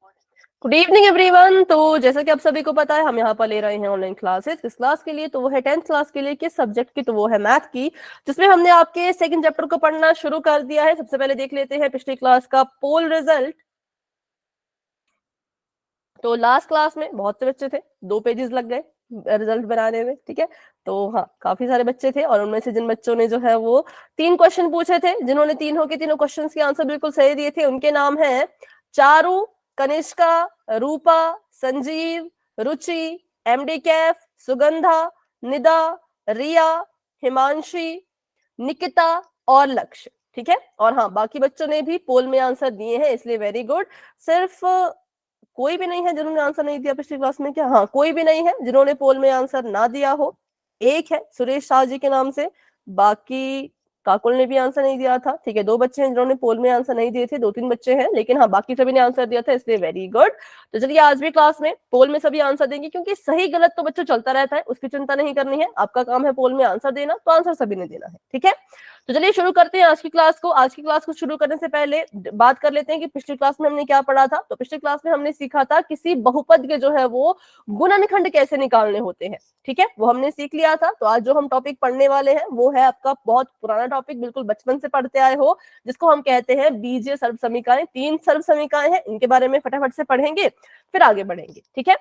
Good evening everyone. तो जैसा कि आप सभी को पता है, हम यहाँ पर ले रहे हैं ऑनलाइन क्लासेस। किस क्लास के लिए? तो वो है 10th क्लास के लिए। किस सब्जेक्ट की? तो वो है मैथ की, जिसमें हमने आपके सेकंड चैप्टर को पढ़ना शुरू कर दिया है। सबसे पहले देख लेते हैं पिछली क्लास का पोल रिजल्ट। तो लास्ट क्लास में बहुत से बच्चे थे, 2 पेजेस लग गए रिजल्ट बनाने में। ठीक है, तो हाँ, काफी सारे बच्चे थे और उनमें से जिन बच्चों ने जो है वो 3 क्वेश्चन पूछे थे, जिन्होंने तीनों के तीनों क्वेश्चन के आंसर बिल्कुल सही दिए थे, उनके नाम है चारू, कनिष्का, रूपा, संजीव, रुचि, एमडी कैफ, सुगंधा, निदा, रिया, हिमांशी, निकिता और लक्ष्य। ठीक है, और हाँ, बाकी बच्चों ने भी पोल में आंसर दिए हैं, इसलिए वेरी गुड। सिर्फ कोई भी नहीं है जिन्होंने आंसर नहीं दिया पिछली क्लास में क्या? हाँ, कोई भी नहीं है जिन्होंने पोल में आंसर ना दिया हो। एक है सुरेश शाह जी के नाम से, बाकी काकुल ने भी आंसर नहीं दिया था। ठीक है, 2 बच्चे हैं जिन्होंने पोल में आंसर नहीं दिए थे, 2-3 बच्चे हैं, लेकिन हाँ, बाकी सभी ने आंसर दिया था, इसलिए वेरी गुड। तो चलिए, आज भी क्लास में पोल में सभी आंसर देंगे, क्योंकि सही गलत तो बच्चों चलता रहता है, उसकी चिंता नहीं करनी है। आपका काम है पोल में आंसर देना, तो आंसर सभी ने देना है। ठीक है, तो चलिए शुरू करते हैं आज की क्लास को। आज की क्लास को शुरू करने से पहले बात कर लेते हैं कि पिछली क्लास में हमने क्या पढ़ा था। तो पिछली क्लास में हमने सीखा था किसी बहुपद के जो है वो गुणनखंड कैसे निकालने होते हैं। ठीक है, वो हमने सीख लिया था। तो आज जो हम टॉपिक पढ़ने वाले हैं वो है आपका बहुत पुराना टॉपिक, बिल्कुल बचपन से पढ़ते आए हो, जिसको हम कहते हैं बीजीय सर्व समीकरण। 3 सर्व समीकरण हैं, इनके बारे में फटाफट से पढ़ेंगे, फिर आगे बढ़ेंगे। ठीक है,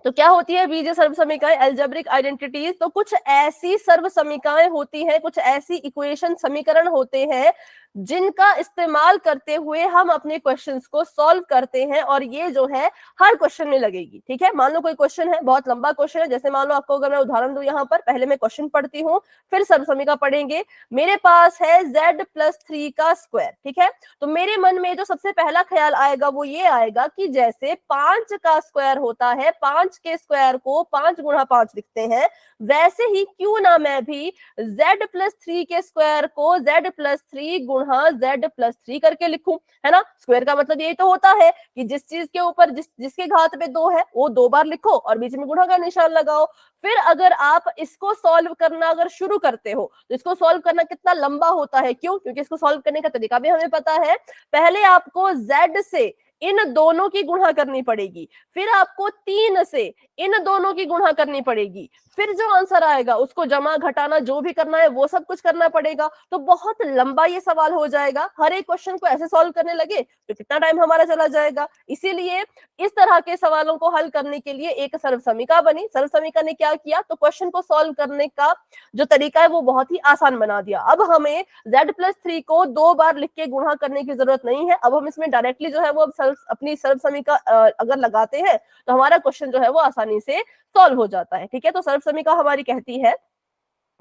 तो क्या होती है बीजीय सर्व समीकरण? Algebraic identities. तो कुछ ऐसी सर्व समीकरण होती हैं, कुछ ऐसी इक्वेशन समीकरण होते हैं जिनका इस्तेमाल करते हुए हम अपने क्वेश्चंस को सॉल्व करते हैं, और ये जो है हर क्वेश्चन में लगेगी। ठीक है, मान लो कोई क्वेश्चन है, बहुत लंबा क्वेश्चन है, जैसे मान लो आपको अगर मैं उदाहरण दूं, यहाँ पर पहले मैं क्वेश्चन पढ़ती हूँ, फिर सर्व समीकरण पढ़ेंगे। मेरे पास है z+3 का स्क्वायर। ठीक है, तो मेरे मन में जो सबसे पहला ख्याल आएगा वो ये आएगा कि जैसे 5 का स्क्वायर होता है, 5 के स्क्वायर को 5 गुणा 5 लिखते हैं, वैसे ही क्यों ना मैं भी z+3 के स्क्वायर को z+3 गुणा z+3 करके लिखूं। है ना, स्क्वायर का मतलब यही तो होता है कि जिस चीज के ऊपर जिसके घात पे 2 है वो 2 बार लिखो और बीच में गुणा का निशान लगाओ। फिर अगर आप इसको सॉल्व करना अगर शुरू करते हो तो इसको सॉल्व करना कितना लंबा होता है। क्यों? क्योंकि इसको सॉल्व करने का तरीका भी हमें पता है। पहले आपको z से इन दोनों की गुणा करनी पड़ेगी, फिर आपको 3 से इन दोनों की गुणा करनी पड़ेगी, फिर जो आंसर आएगा उसको जमा घटाना जो भी करना है वो सब कुछ करना पड़ेगा। तो बहुत लंबा ये सवाल हो जाएगा। हर एक क्वेश्चन को ऐसे सॉल्व करने लगे तो कितना टाइम हमारा चला जाएगा। इसीलिए इस तरह के सवालों को हल करने के लिए एक सर्व समीकरण बनी। सर्व समीकरण ने क्या किया? तो क्वेश्चन को सॉल्व करने का जो तरीका है वो बहुत ही आसान बना दिया। अब हमें z+3 को 2 बार लिख के गुणा करने की जरूरत नहीं है। अब हम इसमें डायरेक्टली जो है वो अपनी सर्व समीकरण अगर लगाते हैं तो हमारा क्वेश्चन जो है वो आसानी से सॉल्व हो जाता है। ठीक है, तो सर्व समीकरण हमारी कहती है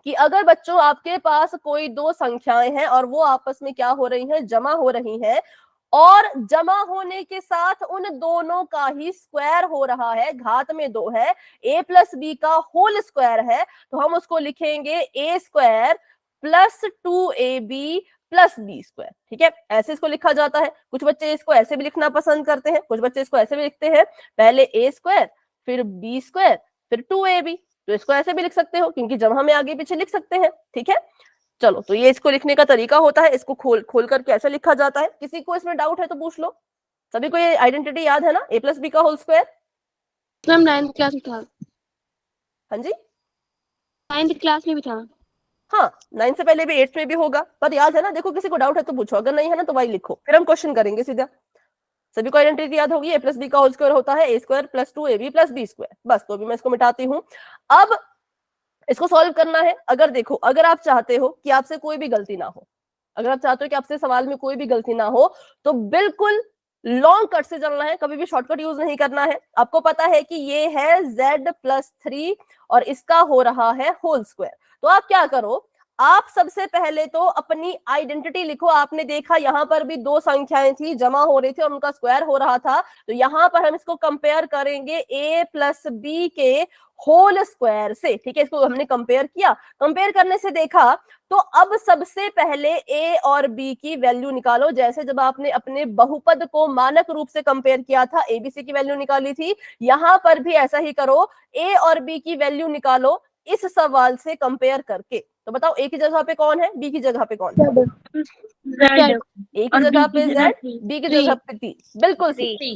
कि अगर बच्चों आपके पास कोई 2 संख्याएं हैं और वो आपस में क्या हो रही हैं? जमा हो रही हैं, और जमा होने के साथ उन दोनों का ही स्क्वायर हो रहा है, घात में 2 है, a+b का होल स्क्वायर है, तो हम उसको लिखेंगे a² + 2ab + b²। ठीक है, ऐसे इसको लिखा जाता है। कुछ बच्चे इसको ऐसे भी लिखना पसंद करते हैं, कुछ बच्चे इसको ऐसे भी लिखते हैं, पहले a², फिर b², फिर 2ab। तो इसको ऐसे भी लिख सकते हो, क्योंकि जब हमें आगे पीछे लिख सकते हैं। ठीक है, चलो, तो ये इसको लिखने का तरीका होता है। इसको खोल करके ऐसे लिखा जाता है। किसी को इसमें डाउट है तो पूछ लो। सभी को ये आइडेंटिटी याद है ना, a+b का whole square? Ma'am 9th class में था। हाँ जी, 9th क्लास में भी था। हाँ, 9 से पहले भी 8 में भी होगा, पर याद है ना। देखो, किसी को डाउट है तो पूछो, अगर नहीं है ना तो वही लिखो, फिर हम क्वेश्चन करेंगे सीधा। सभी को आइडेंटिटी याद होगी, a+b का होल स्क्वायर होता है a² + 2ab + b²। बस, तो अभी मैं इसको मिटाती हूँ। अब इसको सॉल्व करना है। अगर देखो, अगर आप चाहते हो कि आपसे कोई भी गलती ना हो, अगर आप चाहते हो कि आपसे सवाल में कोई भी गलती ना हो, तो बिल्कुल लॉन्ग कट से चलना है, कभी भी शॉर्टकट यूज नहीं करना है। आपको पता है कि ये है z+3 और इसका हो रहा है होल स्क्वायर। तो आप क्या करो, आप सबसे पहले तो अपनी आइडेंटिटी लिखो। आपने देखा यहां पर भी 2 संख्याएं थी, जमा हो रही थी और उनका स्क्वायर हो रहा था, तो यहां पर हम इसको कंपेयर करेंगे a+b के होल स्क्वायर से। ठीक है, इसको हमने कंपेयर किया, कंपेयर करने से देखा तो अब सबसे पहले a और b की वैल्यू निकालो। जैसे जब आपने अपने बहुपद को मानक रूप से कंपेयर किया था, abc की वैल्यू निकाली थी, यहां पर भी ऐसा ही करो, a और b की वैल्यू निकालो इस सवाल से कंपेयर करके। तो बताओ ए की जगह पे कौन है, बी की जगह पे कौन है? Z ए की जगह पे Z, बी की जगह पे T। बिल्कुल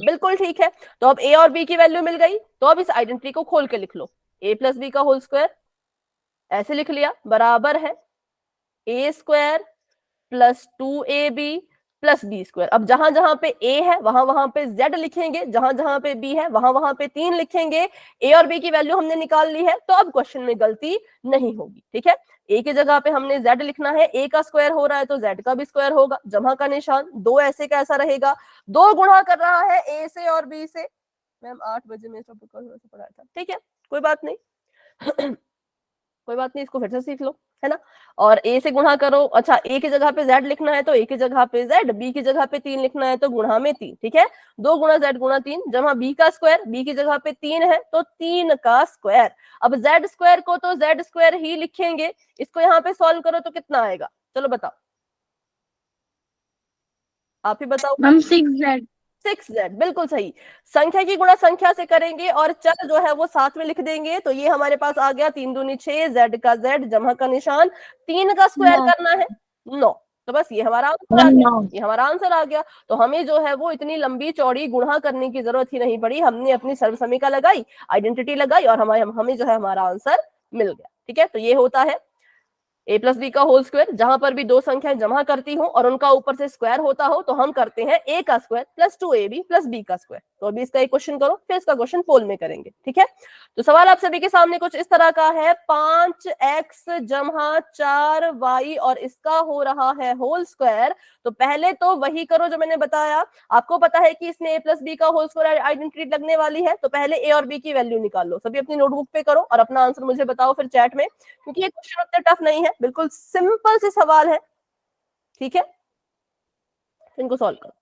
बिल्कुल ठीक है। तो अब ए और बी की वैल्यू मिल गई, तो अब इस आइडेंटिटी को खोल के लिख लो, a प्लस बी का होल स्क्वायर, ऐसे लिख लिया, बराबर है a square plus 2ab plus B square. अब जहां जहां पे a है वहां वहां पे z लिखेंगे, जहां जहां पे b है वहां वहां पे 3 लिखेंगे। a और b की वैल्यू हमने निकाल ली है, तो अब क्वेश्चन में गलती नहीं होगी, ठीक है। a की जगह पे हमने z लिखना है, a का स्क्वायर हो रहा है तो z का भी स्क्वायर होगा, जमा का निशान, दो ऐसे कैसा रहेगा, दो गुणा कर रहा है a से और b से। मैम 8 बजे में सब पढ़ाया था, ठीक है, कोई बात नहीं कोई बात नहीं, इसको फिर से सीख लो, है ना। और ए से गुणा करो, अच्छा ए की जगह पे जेड लिखना है तो ए की जगह पे जेड, बी की जगह पे 3 लिखना है तो गुणा में 3, ठीक है। 2 गुणा जेड गुणा 3, जमा बी का स्क्वायर, बी की जगह पे 3 है तो 3 का स्क्वायर। अब जेड स्क्वायर को तो जेड स्क्वायर ही लिखेंगे, इसको यहाँ पे सॉल्व करो तो कितना आएगा, चलो बताओ, आप ही बताओ। 6Z 6z, बिल्कुल सही। संख्या की गुणा संख्या से करेंगे और चर जो है वो साथ में लिख देंगे, तो ये हमारे पास आ गया 3 दूनी 6, z का z, जमा का निशान, 3 का स्क्वायर करना है 9, तो बस ये हमारा आंसर आ गया, ये हमारा आंसर आ गया। तो हमें जो है वो इतनी लंबी चौड़ी गुणा करने की जरूरत ही नहीं पड़ी, हमने अपनी सर्वसमीका लगाई, आइडेंटिटी लगाई और हमें जो है हमारा आंसर मिल गया, ठीक है। तो ये होता है a प्लस बी का होल स्क्वायर। जहां पर भी दो संख्याएं जमा करती हो और उनका ऊपर से स्क्वायर होता हो तो हम करते हैं a का square plus 2ab plus b का स्क्वायर। तो अभी इसका एक क्वेश्चन करो, फिर इसका क्वेश्चन पोल में करेंगे, ठीक है। तो सवाल आप सभी के सामने कुछ इस तरह का है, 5x जमा 4y और इसका हो रहा है होल स्क्वायर। तो पहले तो वही करो जो मैंने बताया, आपको पता है कि इसमें a प्लस बी का होल स्क्वायर आइडेंटिटी लगने वाली है, तो पहले a और b की वैल्यू निकाल लो। सभी अपनी नोटबुक पे करो और अपना आंसर मुझे बताओ फिर चैट में, क्योंकि ये क्वेश्चन उतना टफ नहीं है, बिल्कुल सिंपल से सवाल है, ठीक है। इनको सॉल्व करो।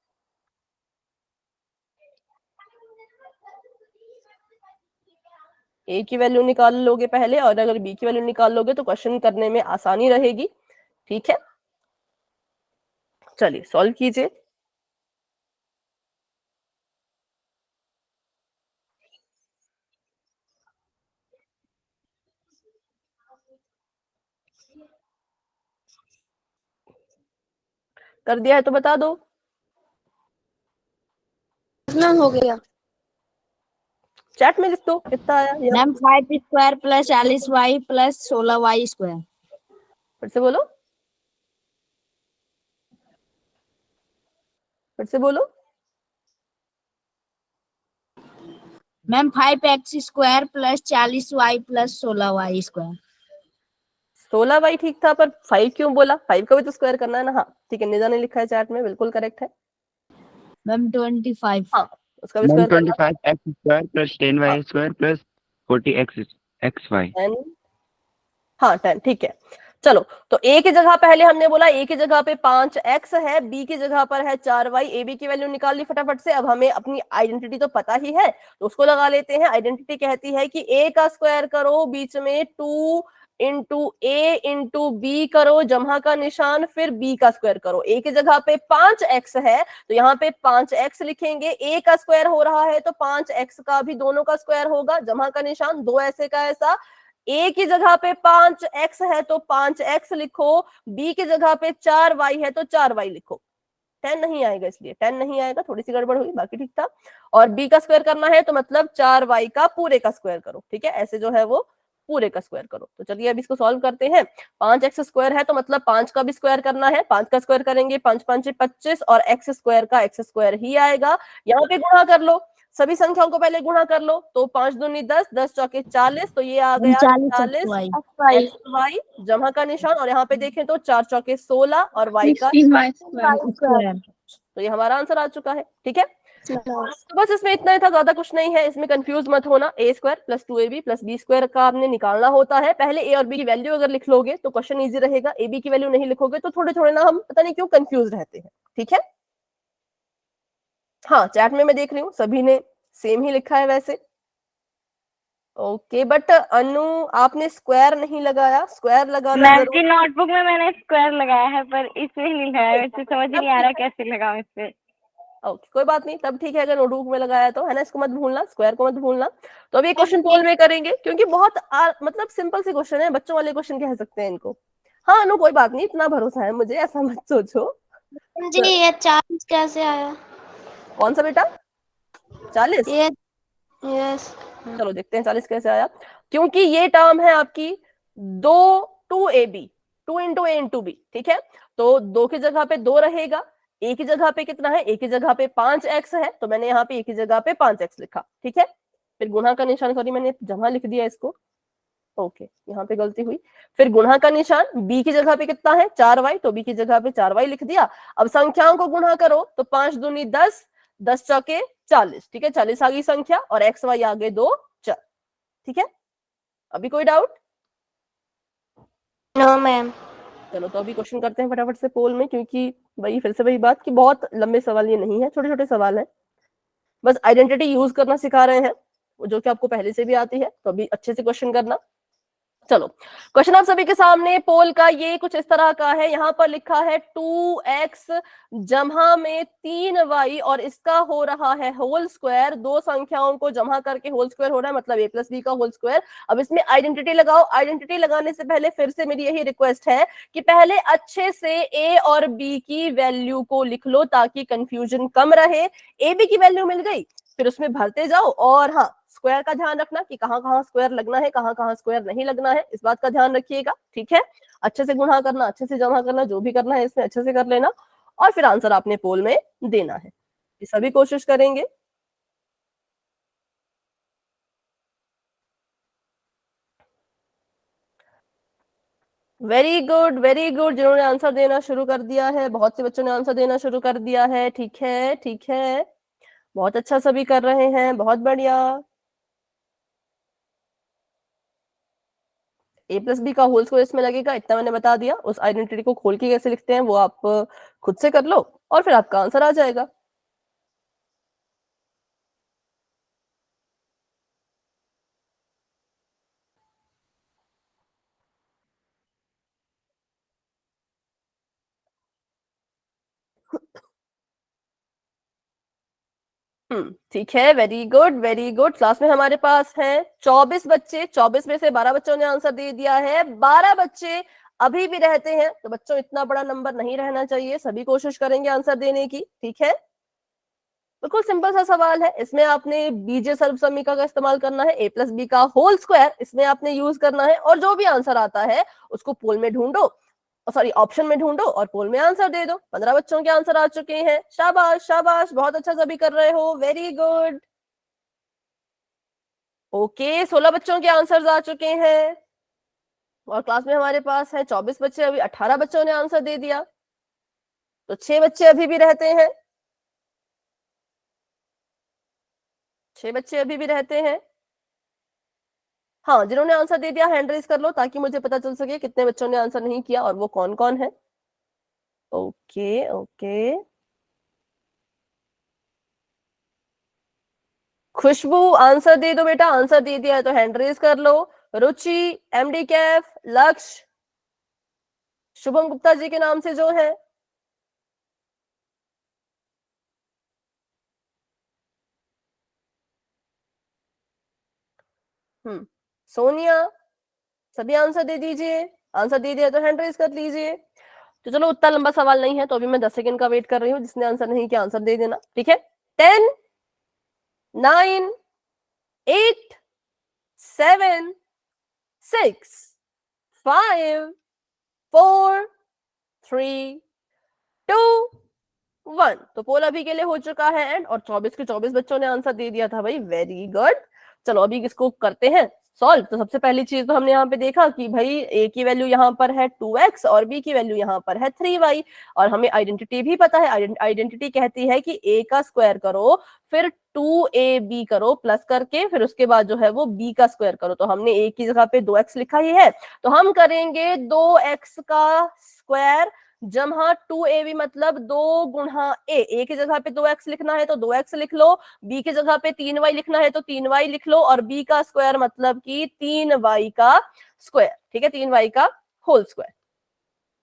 ए की वैल्यू निकाल लोगे पहले, और अगर बी की वैल्यू निकाल लोगे तो क्वेश्चन करने में आसानी रहेगी, ठीक है। चलिए सॉल्व कीजिए। कर दिया है तो बता दो। मैम हो गया। चैट में लिख दो कितना आया। Ma'am 5 square plus 40y plus 16y square. फिर से बोलो, फिर से बोलो। Ma'am 5x square plus 40y plus 16y square. 16y ठीक था, पर 5 क्यों बोला, 5 का भी तो स्क्वायर करना है ना। हाँ ठीक है, निदा ने लिखा है चैट में, बिल्कुल करेक्ट है। मैम 25। हाँ उसका भी मैम स्क्वायर करना 25x square plus 10y square plus 40xy। हाँ 10, ठीक है। चलो तो a की जगह पहले हमने बोला a की जगह पे 5x है, b की जगह पर है 4y, a b की वैल्यू निकाल ली फटाफट से। अब हमें अपनी आइडेंटिटी तो पता ही है तो उसको लगा लेते हैं। आइडेंटिटी कहती है कि a का स्क्वायर करो, बीच में 2 इंटू a इंटू बी करो, जमा का निशान, फिर b का स्क्वायर करो। a की जगह पे 5x है तो यहाँ पे 5x लिखेंगे, a का स्क्वायर हो रहा है तो 5x का भी दोनों का स्क्वायर होगा, जमा का निशान, दो ऐसे का ऐसा। a की जगह पे 5x है तो 5x लिखो, b की जगह पे 4y है तो 4y लिखो। 10 नहीं आएगा, इसलिए 10 नहीं आएगा, थोड़ी सी गड़बड़ हुई, बाकी ठीक था। और b का स्क्वायर करना है तो मतलब 4y का पूरे का स्क्वायर करो, ठीक है, ऐसे जो है वो पूरे का स्क्वायर करो। तो चलिए अब इसको सॉल्व करते हैं। 5x स्क्वायर है तो मतलब 5 का भी स्क्वायर करना है, 5 का स्क्वायर करेंगे 5 5 25 और x स्क्वायर का x स्क्वायर ही आएगा। यहाँ पे गुणा कर लो, सभी संख्याओं को पहले गुणा कर लो, तो 5 दूनी 10, 10 चौके 40, तो ये आ गया 40 xy, जमा का निशान, और यहाँ पे देखें तो 4 चौके 16 और y का, 16y स्क्वायर। तो ये हमारा आंसर आ चुका है, ठीक है। तो बस इसमें इतना ही था, ज्यादा कुछ नहीं है इसमें, कंफ्यूज मत होना। a square plus 2ab plus b square का आपने निकालना होता है। पहले a और b की वैल्यू अगर लिख लोगे तो क्वेश्चन इजी रहेगा, a b की वैल्यू नहीं लिखोगे तो थोड़े थोड़े ना हम पता नहीं क्यों कंफ्यूज रहते हैं, ठीक है। हाँ चैट में मैं देख रही हूँ सभी ने सेम ही लिखा है वैसे, ओके। बट अनु आपने स्क्वायर नहीं लगाया, स्क्वायर लगाना मैम जरूर। की नोटबुक में मैंने स्क्वायर लगाया है पर इसमें नहीं लगाया, वैसे समझ नहीं आ रहा कैसे लगाऊं इससे। ओके कोई बात नहीं, तब ठीक है अगर नोटबुक में लगाया तो, है ना। इसको मत भूलना, स्क्वायर को मत भूलना। तो अभी क्वेश्चन पोल में करेंगे, क्योंकि बहुत मतलब सिंपल से क्वेश्चन है, बच्चों वाले क्वेश्चन कह सकते हैं इनको। हाँ अनु कोई बात नहीं, इतना भरोसा है मुझे, ऐसा मत सोचो। जी ये 40 कैसे आया? कौन सा बेटा? 40? ये यस चलो देखते हैं 40 कैसे आया। क्योंकि ये टर्म है आपकी 2 2ab, 2 × a × b, ठीक है। तो 2 की जगह पे 2 रहेगा, a की जगह पे कितना है, a की जगह पे 5x है, तो मैंने यहाँ पे a की जगह पे 5x लिखा, ठीक है। फिर गुणा का निशान, सॉरी मैंने जमा लिख दिया इसको, ओके यहाँ पे गलती हुई। फिर गुणा का निशान, b की जगह पे कितना है 4y, तो b की जगह पे 4y लिख दिया। अब संख्याओं को गुणा करो तो 5 दूनी 10, 10 चौके 40, ठीक है। 40 आ गई संख्या और एक्स वाई आ गए 2 चर, ठीक है। अभी कोई डाउट? No ma'am. चलो तो अभी क्वेश्चन करते हैं फटाफट से पोल में, क्योंकि भाई फिर से वही बात कि बहुत लंबे सवाल ये नहीं है, छोटे छोटे सवाल हैं, बस आइडेंटिटी यूज करना सिखा रहे हैं, जो कि आपको पहले से भी आती है, तो अभी अच्छे से क्वेश्चन करना। चलो क्वेश्चन आप सभी के सामने पोल का ये कुछ इस तरह का है। यहाँ पर लिखा है 2x जमा में 3y और इसका हो रहा है होल स्क्वायर। दो संख्याओं को जमा करके होल स्क्वायर हो रहा है, मतलब a + b का होल स्क्वायर। अब इसमें आइडेंटिटी लगाओ। आइडेंटिटी लगाने से पहले फिर से मेरी यही रिक्वेस्ट है कि पहले अच्छे से a और b की वैल्यू को लिख लो ताकि कंफ्यूजन कम रहे। a b की वैल्यू मिल गई, फिर उसमें भरते जाओ, और हाँ स्क्वायर का ध्यान रखना कि कहाँ कहाँ स्क्वायर लगना है, कहाँ कहाँ स्क्वायर नहीं लगना है, इस बात का ध्यान रखिएगा, ठीक है। अच्छे से गुणा करना, अच्छे से जमा करना, जो भी करना है इसमें अच्छे से कर लेना, और फिर आंसर आपने पोल में देना है। ये सभी कोशिश करेंगे। वेरी गुड वेरी गुड, जिन्होंने आंसर देना शुरू कर दिया है, बहुत से बच्चों ने आंसर देना शुरू कर दिया है, ठीक है ठीक है, बहुत अच्छा सभी कर रहे हैं, बहुत बढ़िया। a + b का होल स्क्वायर इसमें लगेगा, इतना मैंने बता दिया। उस आइडेंटिटी को खोल के कैसे लिखते हैं वो आप खुद से कर लो और फिर आपका आंसर आ जाएगा। ठीक है, very good very good. Class में हमारे पास हैं 24 बच्चे, 24 में से 12 बच्चों ने आंसर दे दिया है, 12 बच्चे अभी भी रहते हैं। तो बच्चों इतना बड़ा नंबर नहीं रहना चाहिए, सभी कोशिश करेंगे आंसर देने की, ठीक है। बिल्कुल सिंपल सा सवाल है, इसमें आपने बीजीय सर्वसमीकरण का इस्तेमाल करना है, a + b का होल स्क्वायर इसमें आपने यूज करना है, और जो भी आंसर आता है उसको पोल में ढूंढो, सॉरी ऑप्शन में ढूंढो और पोल में आंसर दे दो। 15 बच्चों के आंसर आ चुके हैं, शाबाश शाबाश, बहुत अच्छा सभी कर रहे हो, वेरी गुड। ओके 16 बच्चों के आंसर आ चुके हैं, और क्लास में हमारे पास है 24 बच्चे, अभी 18 बच्चों ने आंसर दे दिया, तो 6 बच्चे अभी भी रहते हैं, 6 बच्चे अभी भी रहते हैं। हाँ जिन्होंने आंसर दे दिया हैंड रेज कर लो ताकि मुझे पता चल सके कितने बच्चों ने आंसर नहीं किया और वो कौन कौन है। ओके ओके, खुशबू आंसर दे दो बेटा, आंसर दे दिया है तो हैंड रेज कर लो। रुचि, एमडी कैफ, लक्ष्य, शुभम गुप्ता जी के नाम से जो है, सोनिया, सभी आंसर दे दीजिए। आंसर दे दिया तो हैंड रेज कर लीजिए। तो चलो उतना लंबा सवाल नहीं है, तो अभी मैं 10 सेकंड का वेट कर रही हूँ, जिसने आंसर नहीं किया आंसर दे देना, ठीक है। 10 9 8 7 6 5 4 3 2 1। तो पोल अभी के लिए हो चुका है एंड, और 24 के 24 बच्चों ने आंसर दे दिया था भाई, वेरी गुड। चलो अभी इसको करते हैं सॉल्व। तो सबसे पहली चीज तो हमने यहाँ पे देखा कि भाई a की वैल्यू यहाँ पर है 2x और b की वैल्यू यहाँ पर है 3y, और हमें आइडेंटिटी भी पता है। आइडेंटिटी कहती है कि a का स्क्वायर करो, फिर 2ab करो प्लस करके, फिर उसके बाद जो है वो b का स्क्वायर करो। तो हमने a की जगह पे 2x लिखा ही है, तो हम करेंगे 2x का स्क्वायर जमा 2ab, मतलब 2 गुणा a की जगह पे 2x लिखना है तो 2x लिख लो, b की जगह पे 3y लिखना है तो 3y लिख लो, और b का स्क्वायर मतलब कि 3y का स्क्वायर, ठीक है, 3y का होल स्क्वायर,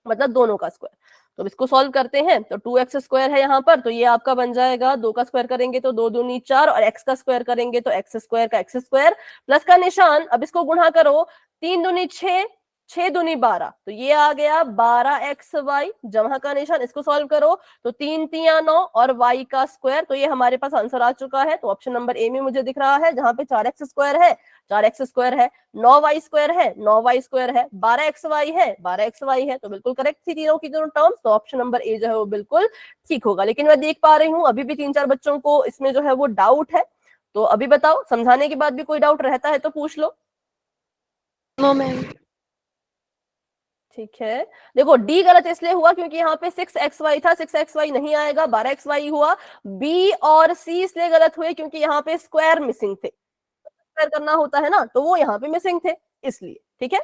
मतलब दोनों का स्क्वायर। तो इसको सॉल्व करते हैं, तो 2x स्क्वायर है यहाँ पर, तो ये आपका बन जाएगा, 2 का स्क्वायर करेंगे तो 2 दूनी 4, और x का स्क्वायर करेंगे तो x स्क्वायर का x स्क्वायर, प्लस का निशान। अब इसको गुणा करो, 3 दूनी 6, 6 दूनी 12, तो ये आ गया 12xy, जमा का निशान, इसको सॉल्व करो तो 3 तिया 9 और y का स्क्वायर, तो ये हमारे पास आंसर आ चुका है। तो ऑप्शन नंबर ए में मुझे दिख रहा है, जहां पे 4x स्क्वायर है 4x स्क्वायर है, 9y स्क्वायर है 9y स्क्वायर है, 12xy है 12xy है, तो बिल्कुल करेक्ट थी तीनों की दोनों टर्म्स। तो ऑप्शन नंबर ए जो है वो बिल्कुल ठीक होगा। लेकिन मैं देख पा रही हूँ अभी भी 3-4 बच्चों को इसमें जो है वो डाउट है, तो अभी बताओ, समझाने के बाद भी कोई डाउट रहता है तो पूछ लो। No ma'am. ठीक है, देखो डी गलत इसलिए हुआ क्योंकि यहाँ पे 6xy था, 6xy नहीं आएगा, 12xy हुआ। बी और सी इसलिए गलत हुए क्योंकि यहाँ पे स्क्वायर मिसिंग थे, स्क्वायर करना होता है ना, तो वो यहाँ पे मिसिंग थे इसलिए। ठीक है,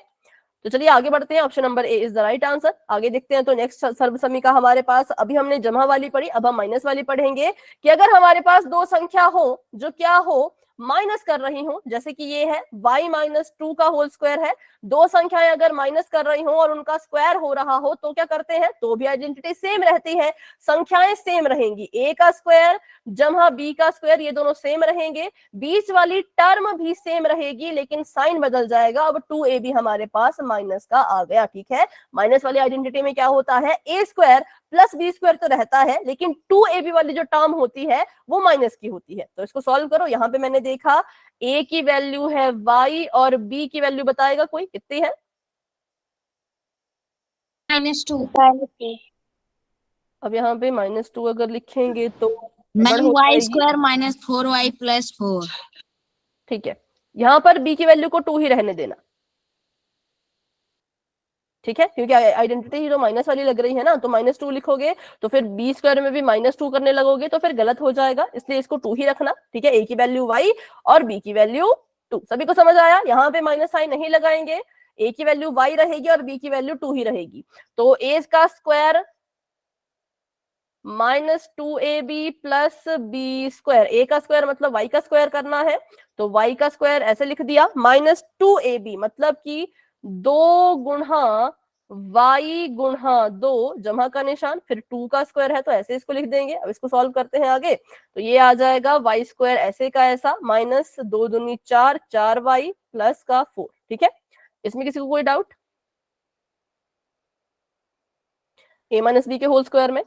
तो चलिए आगे बढ़ते हैं। Option number A is the right answer. आगे देखते हैं। तो नेक्स्ट सर्वसमीका हमारे पास, अभी हमने जमा वाली पढ़ी, अब हम माइनस वाली पढ़ेंगे कि अगर हमारे पास दो संख्या हो जो क्या हो, माइनस कर रही हूं, जैसे कि ये है y माइनस 2 का होल स्क्वायर है, दो संख्याएं अगर माइनस कर रही हूं और उनका स्क्वायर हो रहा हो, तो क्या करते हैं, तो भी आइडेंटिटी सेम रहती है, संख्याएं सेम रहेंगी, a का स्क्वायर जमा b का स्क्वायर, ये दोनों सेम रहेंगे, बीच वाली टर्म भी सेम रहेगी, लेकिन साइन बदल जाएगा। अब 2ab हमारे पास माइनस का आ गया। ठीक है, माइनस वाली आइडेंटिटी में क्या होता है, a square plus B square तो रहता है, लेकिन 2ab वाली जो टर्म होती है वो माइनस की होती है। तो इसको सॉल्व करो। यहाँ पे मैंने देखा a की वैल्यू है y और b की वैल्यू बताएगा कोई, कितनी है? -2। अब यहाँ पे -2 अगर लिखेंगे तो मैम हो y जाएगी। Square -4y + 4। ठीक है, यहाँ पर b की वैल्यू को 2 ही रहने देना। ठीक है, क्योंकि आइडेंटिटी जो माइनस वाली लग रही है ना, तो -2 लिखोगे तो फिर बी स्क्वायर में भी -2 करने लगोगे तो फिर गलत हो जाएगा, इसलिए इसको 2 ही रखना। ठीक है, a की वैल्यू y और b की वैल्यू 2। सभी को समझ आया? यहाँ पे माइनस साइन नहीं लगाएंगे, a की वैल्यू y रहेगी और b की वैल्यू 2 ही रहेगी। तो a का square -2ab plus B square, a का स्क्वायर मतलब y का स्क्वायर करना है, तो y का स्क्वायर ऐसे लिख दिया, -2ab मतलब कि 2 गुणा y गुणा 2 जमा का निशान, फिर 2 का स्क्वायर है तो ऐसे इसको लिख देंगे। अब इसको सॉल्व करते हैं आगे, तो ये आ जाएगा y स्क्वायर ऐसे का ऐसा, -2 दूनी 4, 4y प्लस का 4। ठीक है, इसमें किसी को कोई डाउट? a माइनस बी के होल स्क्वायर में?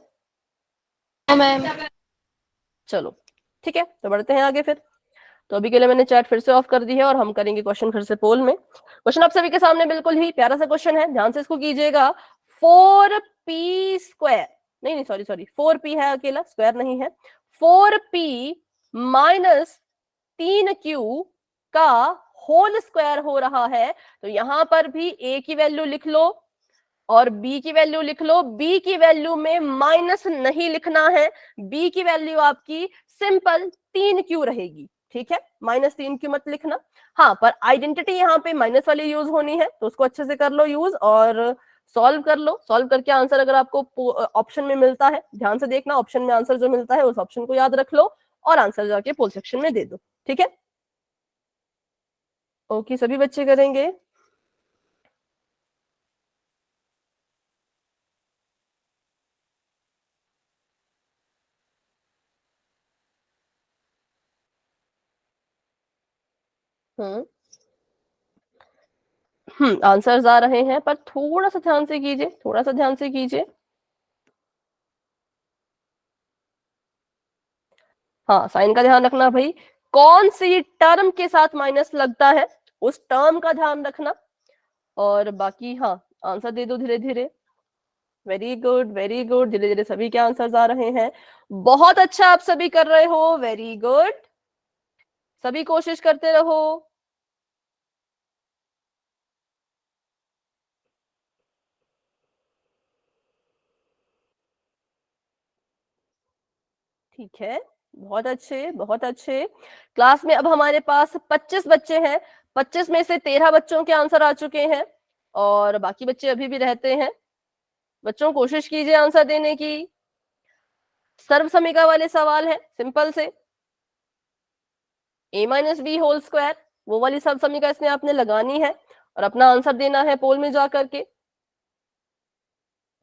मैम। चलो ठीक है, तो बढ़ते हैं आगे फिर। तो अभी के लिए मैंने चैट फिर से ऑफ कर दी है और हम करेंगे क्वेश्चन फिर से पोल में। क्वेश्चन आप सभी के सामने बिल्कुल ही प्यारा सा क्वेश्चन है, ध्यान से इसको कीजिएगा। 4p स्क्वायर, नहीं सॉरी 4p है अकेला, स्क्वायर नहीं है। 4p माइनस 3q का होल स्क्वायर हो रहा है, तो यहां पर भी a की वैल्यू लिख लो और b की वैल्यू लिख लो। b की वैल्यू में माइनस नहीं लिखना है, b की वैल्यू आपकी सिंपल 3q रहेगी। ठीक है, -3q मत लिखना। हाँ, पर आइडेंटिटी यहाँ पे माइनस वाली यूज होनी है, तो उसको अच्छे से कर लो यूज और सॉल्व कर लो। सॉल्व करके आंसर अगर आपको ऑप्शन में मिलता है, ध्यान से देखना, ऑप्शन में आंसर जो मिलता है उस ऑप्शन को याद रख लो और आंसर जाके पोल सेक्शन में दे दो। ठीक है, ओके, सभी बच्चे करेंगे। आंसर्स आ रहे हैं, पर थोड़ा सा ध्यान से कीजिए, थोड़ा सा ध्यान से कीजिए। हाँ, साइन का ध्यान रखना भाई, कौन सी टर्म के साथ माइनस लगता है उस टर्म का ध्यान रखना, और बाकी हाँ आंसर दे दो धीरे धीरे। वेरी गुड वेरी गुड, धीरे धीरे सभी के आंसर्स आ रहे हैं, बहुत अच्छा आप सभी कर रहे हो, वेरी गुड, सभी कोशिश करते रहो। ठीक है, बहुत अच्छे बहुत अच्छे। क्लास में अब हमारे पास 25 बच्चे हैं, 25 में से 13 बच्चों के आंसर आ चुके हैं और बाकी बच्चे अभी भी रहते हैं। बच्चों कोशिश कीजिए आंसर देने की। सर्वसमीका वाले सवाल है, सिंपल से, a minus B whole square, वो वाली सर्वसमीका इसमें आपने लगानी है और अपना आंसर देना है पोल में जा करके।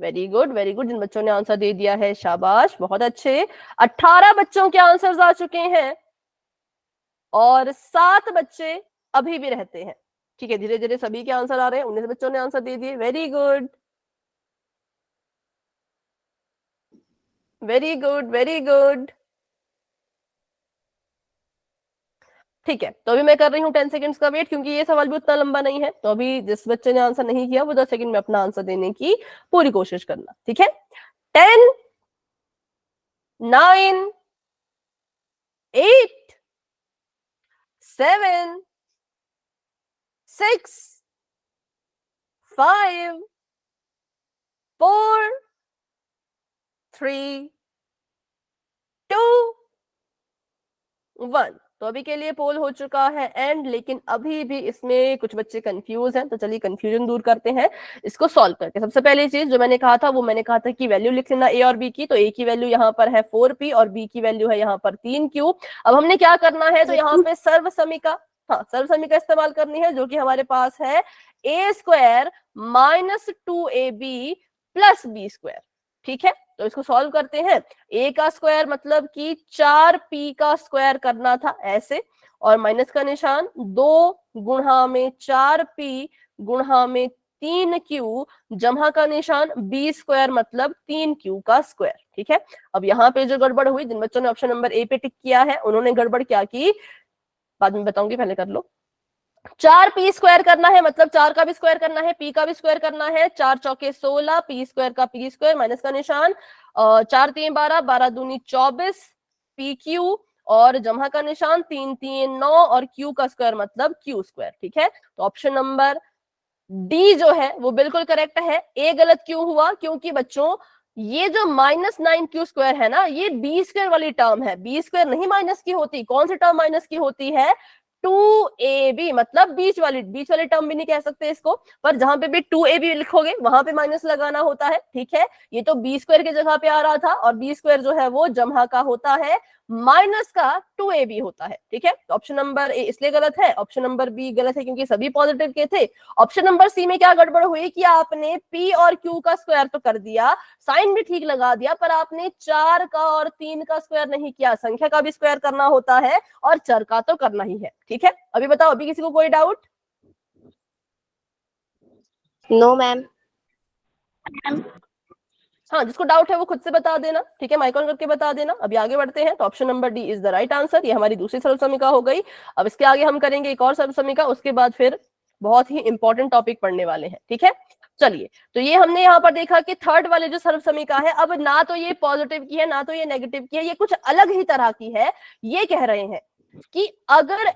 वेरी गुड वेरी गुड, जिन बच्चों ने आंसर दे दिया है शाबाश, बहुत अच्छे। 18 बच्चों के आंसर्स आ चुके हैं और 7 बच्चे अभी भी रहते हैं। ठीक है, धीरे धीरे सभी के आंसर आ रहे हैं। 19 बच्चों ने आंसर दे दिए, very good very good very good. ठीक है, तो अभी मैं कर रही हूँ 10 सेकंड्स का वेट, क्योंकि ये सवाल भी उतना लंबा नहीं है। तो अभी जिस बच्चे ने आंसर नहीं किया वो 10 सेकंड में अपना आंसर देने की पूरी कोशिश करना, ठीक है। 10 9 8 7 6 5 4 3 2 1। तो अभी के लिए पोल हो चुका है एंड, लेकिन अभी भी इसमें कुछ बच्चे कंफ्यूज हैं। तो चलिए कंफ्यूजन दूर करते हैं इसको सॉल्व करके। सबसे पहली चीज जो मैंने कहा था वो मैंने कहा था कि वैल्यू लिख लेना ए और बी की। तो ए की वैल्यू यहाँ पर है 4p और बी की वैल्यू है यहाँ पर 3q। अब हमने क्या करना है, तो यहाँ पे सर्व समीका, हाँ सर्व समीका इस्तेमाल करनी है, जो कि हमारे पास है a square minus 2ab plus B square. ठीक है, तो इसको सॉल्व करते हैं। a का स्क्वायर मतलब कि 4p का स्क्वायर करना था ऐसे, और माइनस का निशान 2 गुणा में 4p गुणा में 3q जमा का निशान b स्क्वायर मतलब 3q का स्क्वायर। ठीक है, अब यहाँ पे जो गड़बड़ हुई, जिन बच्चों ने ऑप्शन नंबर ए पे टिक किया है उन्होंने गड़बड़ क्या की, बाद में बताऊंगी, पहले कर लो। 4p स्क्वायर करना है, मतलब 4 का भी स्क्वायर करना है, p का भी स्क्वायर करना है। 4 चौके 16, p स्क्वायर का p स्क्वायर, माइनस का निशान 4 3 12, 12 दूनी 24 pq और जमा का निशान 3 3 9 और q का स्क्वायर मतलब q स्क्वायर। ठीक है, तो ऑप्शन नंबर डी जो है वो बिल्कुल करेक्ट है। ए गलत क्यों हुआ, क्योंकि बच्चों ये जो -9q स्क्वायर है ना, ये बी स्क्वायर वाली टर्म है। बी स्क्वायर नहीं माइनस की होती। कौन सी टर्म माइनस की होती है, 2ab, मतलब बीच वाली टर्म भी नहीं कह सकते इसको, पर जहां पे भी 2ab लिखोगे वहां पे माइनस लगाना होता है। ठीक है, ये तो बी स्क्वायर की जगह पे आ रहा था, और बी स्क्वायर जो है वो जमा का होता है, माइनस का 2ab होता है। ठीक है, तो ऑप्शन नंबर ए इसलिए गलत है, ऑप्शन नंबर बी गलत है क्योंकि सभी पॉजिटिव के थे। ऑप्शन नंबर सी में क्या गड़बड़ हुई कि आपने p और q का स्क्वायर तो कर दिया, साइन भी ठीक लगा दिया, पर आपने 4 का और 3 का स्क्वायर नहीं किया। संख्या का भी स्क्वायर करना होता है और चर का तो करना ही है। ठीक है, अभी बताओ, अभी किसी को कोई डाउट? No ma'am. हाँ, जिसको डाउट है वो खुद से बता देना। ठीक है, माइक ऑन करके बता देना। अभी आगे बढ़ते हैं। तो option number D is the right answer. ये हमारी दूसरी सरल समीका हो गई। अब इसके आगे हम करेंगे एक और सरल समीका, उसके बाद फिर बहुत ही इंपॉर्टेंट टॉपिक पढ़ने वाले हैं। ठीक है, चलिए, तो ये हमने यहाँ पर देखा कि थर्ड वाले जो सर्व समीका है, अब ना तो ये पॉजिटिव की है ना तो ये नेगेटिव की है, ये कुछ अलग ही तरह की है। ये कह रहे हैं कि अगर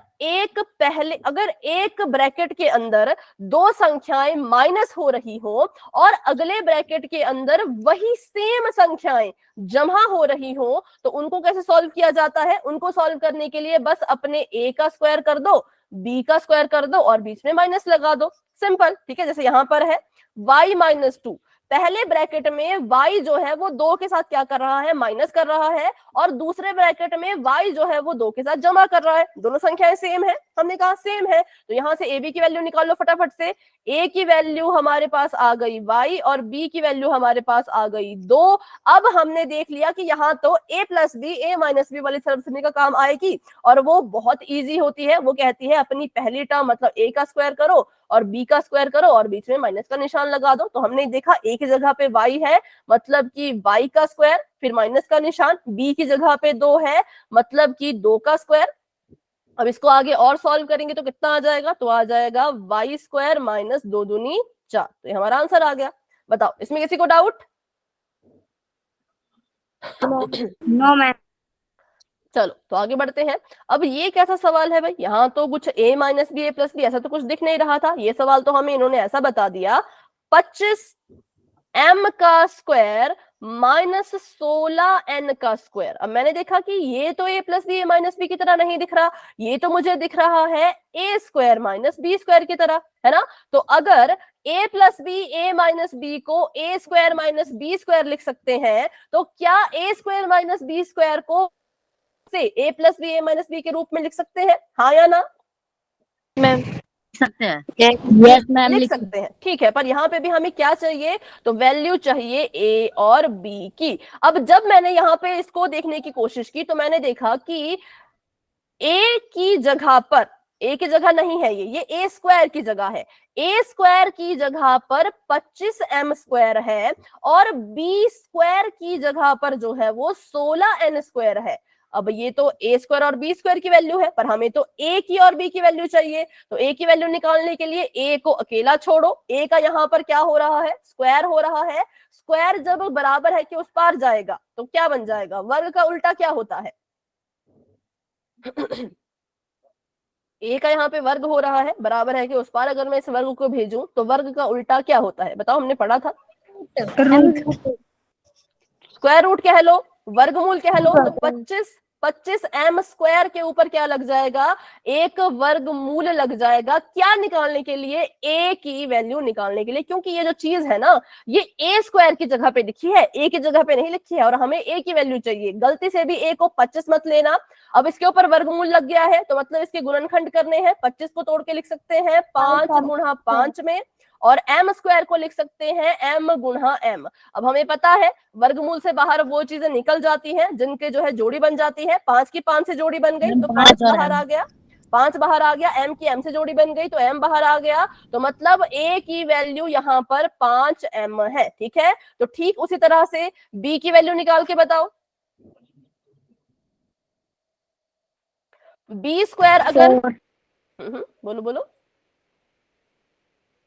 एक ब्रैकेट के अंदर दो संख्याएं माइनस हो रही हो और अगले ब्रैकेट के अंदर वही सेम संख्याएं जमा हो रही हो, तो उनको कैसे सॉल्व किया जाता है? उनको सॉल्व करने के लिए बस अपने a का स्क्वायर कर दो, b का स्क्वायर कर दो और बीच में माइनस लगा दो, सिंपल। ठीक है, जैसे यहां पर है y-2, पहले ब्रैकेट में y जो है वो 2 के साथ क्या कर रहा है, माइनस कर रहा है, और दूसरे ब्रैकेट में y जो है वो 2 के साथ जमा कर रहा है। दोनों संख्याएं सेम है, हमने कहा सेम है, तो यहां से ab की वैल्यू निकाल लो फटाफट से। a की वैल्यू हमारे पास आ गई y और b की वैल्यू हमारे पास आ गई 2। अब हमने देख लिया कि यहाँ तो a plus B, a minus B वाली सर्व समीका काम आएगी, और वो बहुत ईजी होती है। वो कहती है अपनी पहली टर्म मतलब a का स्क्वायर करो और b का स्क्वायर करो और बीच में माइनस का निशान लगा दो। तो हमने देखा a की जगह पे y है, मतलब कि y का स्क्वायर, फिर माइनस का निशान, b की जगह पे 2 है, मतलब कि 2 का स्क्वायर। अब इसको आगे और सॉल्व करेंगे तो कितना आ जाएगा, तो आ जाएगा y स्क्वायर माइनस 2 दूनी 4। तो ये हमारा आंसर आ गया। बताओ, इसमें किसी को डाउट? No ma'am. चलो, तो आगे बढ़ते हैं। अब ये कैसा सवाल है भाई, यहाँ तो कुछ a minus B, a plus B ऐसा तो कुछ दिख नहीं रहा था। ये सवाल तो हमें इन्होंने ऐसा बता दिया, 25m का स्क्वायर माइनस 16n का स्क्वायर। अब मैंने देखा कि ये तो a plus B, a minus B की तरह नहीं दिख रहा, ये तो मुझे दिख रहा है a square minus B square की तरह, है ना। तो अगर a plus B, a minus B को a square minus B square लिख सकते हैं, तो क्या a square minus B square को से a plus B, a minus B के रूप में लिख सकते हैं, हाँ या ना? मैम सकते हैं, यस मैम लिख सकते हैं। ठीक है, पर यहाँ पे भी हमें क्या चाहिए, तो वैल्यू चाहिए a और b की। अब जब मैंने यहाँ पे इसको देखने की कोशिश की तो मैंने देखा कि a की जगह पर ए की जगह नहीं है, ये ए स्क्वायर की जगह है। ए स्क्वायर की जगह पर 25 एम स्क्वायर है और बी स्क्वायर की जगह पर जो है वो 16 एन स्क्वायर है। अब ये तो ए स्क्वायर और बी स्क्वायर की वैल्यू है, पर हमें तो ए की और बी की वैल्यू चाहिए। तो ए की वैल्यू निकालने के लिए ए को अकेला छोड़ो, ए का यहाँ पर क्या हो रहा है, स्क्वायर हो रहा है। स्क्वायर जब बराबर है कि उस पार जाएगा तो क्या बन जाएगा, वर्ग का उल्टा क्या होता है। ए का यहाँ पे वर्ग हो रहा है, बराबर है कि उस पार, अगर मैं इस वर्ग को भेजूं तो वर्ग का उल्टा क्या होता है, बताओ, हमने पढ़ा था। स्क्वायर रूट कह लो, वर्गमूल कह लो, तो 25 एम स्क्वायर के ऊपर क्या लग जाएगा, एक वर्गमूल लग जाएगा। क्या निकालने के लिए, ए की वैल्यू निकालने के लिए, क्योंकि ये जो चीज है ना ये ए स्क्वायर की जगह पे लिखी है, ए की जगह पे नहीं लिखी है, और हमें ए की वैल्यू चाहिए। गलती से भी ए को 25 मत लेना। अब इसके ऊपर वर्गमूल लग गया है तो मतलब इसके गुणनखंड करने हैं। 25 को तोड़ के लिख सकते हैं 5 गुणा 5 में, और एम स्क्वायर को लिख सकते हैं एम गुणा एम। अब हमें पता है वर्गमूल से बाहर वो चीजें निकल जाती हैं जिनके जो है जोड़ी बन जाती है। 5 की 5 से जोड़ी बन गई तो 5 बाहर आ गया, 5 बाहर आ गया। एम की एम से जोड़ी बन गई तो एम बाहर आ गया। तो मतलब ए की वैल्यू यहाँ पर 5 एम है, ठीक है। तो ठीक उसी तरह से बी की वैल्यू निकाल के बताओ। बी स्क्वायर अगर बोलो बोलो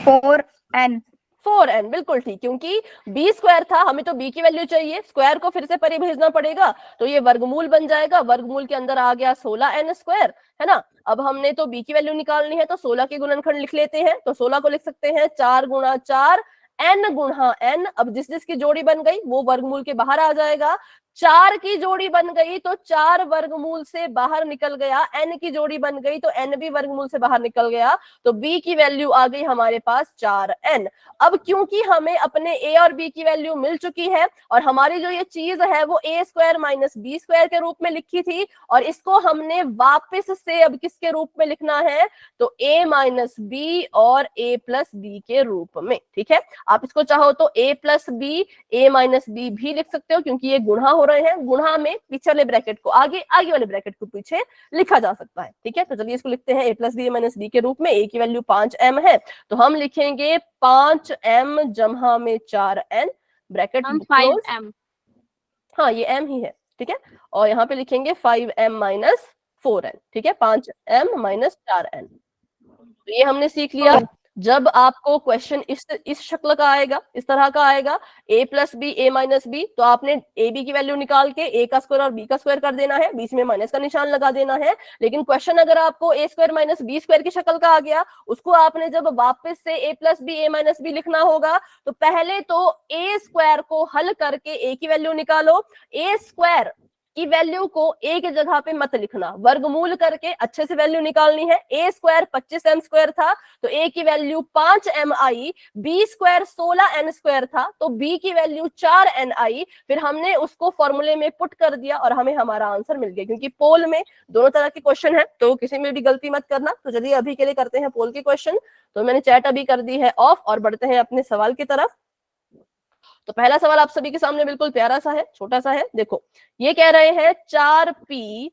4n 4n, बिल्कुल ठीक, क्योंकि बी स्क्वायर था, हमें तो बी की वैल्यू चाहिए, स्क्वायर को फिर से परे भेजना पड़ेगा तो ये वर्गमूल बन जाएगा। वर्गमूल के अंदर आ गया 16n स्क्वायर, है ना। अब हमने तो बी की वैल्यू निकालनी है तो 16 के गुणनखंड लिख लेते हैं। तो 16 को लिख सकते हैं 4 गुणा 4 n गुणा n। अब जिस जिसकी जोड़ी बन गई वो वर्गमूल के बाहर आ जाएगा। 4 की जोड़ी बन गई तो 4 वर्गमूल से बाहर निकल गया, n की जोड़ी बन गई तो n भी वर्गमूल से बाहर निकल गया। तो b की वैल्यू आ गई हमारे पास 4n। अब क्योंकि हमें अपने a और b की वैल्यू मिल चुकी है और हमारी जो ये चीज है वो a square minus B square के रूप में लिखी थी, और इसको हमने वापस से अब किसके रूप में लिखना है, तो a माइनस बी और a प्लस बी के रूप में, ठीक है। आप इसको चाहो तो a plus B, a minus B भी लिख सकते हो, क्योंकि ये गुणा हो रहे हैं। गुणा में पीछे वाले ब्रैकेट को आगे, आगे वाले ब्रैकेट को पीछे लिखा जा सकता है, ठीक है। तो चलिए इसको लिखते हैं a plus B minus B के रूप में। a की वैल्यू 5m है तो हम लिखेंगे 5m जमा में 4n, ब्रैकेट क्लोज। 5m। हाँ ये m ही है, ठीक है। और यहाँ पे लिखेंगे 5m माइनस 4n, ठीक है, 5m माइनस 4n। तो ये हमने सीख लिया। जब आपको क्वेश्चन इस शक्ल का आएगा, इस तरह का आएगा, a plus B a minus B, तो आपने a b की वैल्यू निकाल के a का स्क्वायर और b का स्क्वायर कर देना है, बीच में माइनस का निशान लगा देना है। लेकिन क्वेश्चन अगर आपको a square minus B square की शक्ल का आ गया, उसको आपने जब वापस से a plus B a minus B लिखना होगा तो पहले तो a स्क्वायर को हल करके a की वैल्यू निकालो। a स्क्वायर की वैल्यू को a की जगह पे मत लिखना, वर्गमूल करके अच्छे से वैल्यू निकालनी है। a स्क्वायर 25m स्क्वायर था तो a की वैल्यू 5m आई। b स्क्वायर 16n स्क्वायर था तो b की वैल्यू 4n आई। फिर हमने उसको फॉर्मूले में पुट कर दिया और हमें हमारा आंसर मिल गया। क्योंकि पोल में दोनों तरह के क्वेश्चन है तो किसी में भी गलती मत करना। तो चलिए अभी के लिए करते हैं पोल के क्वेश्चन। तो मैंने चैट अभी कर दी है ऑफ और बढ़ते हैं अपने सवाल की तरफ। तो पहला सवाल आप सभी के सामने बिल्कुल प्यारा सा है, छोटा सा है। देखो ये कह रहे हैं 4p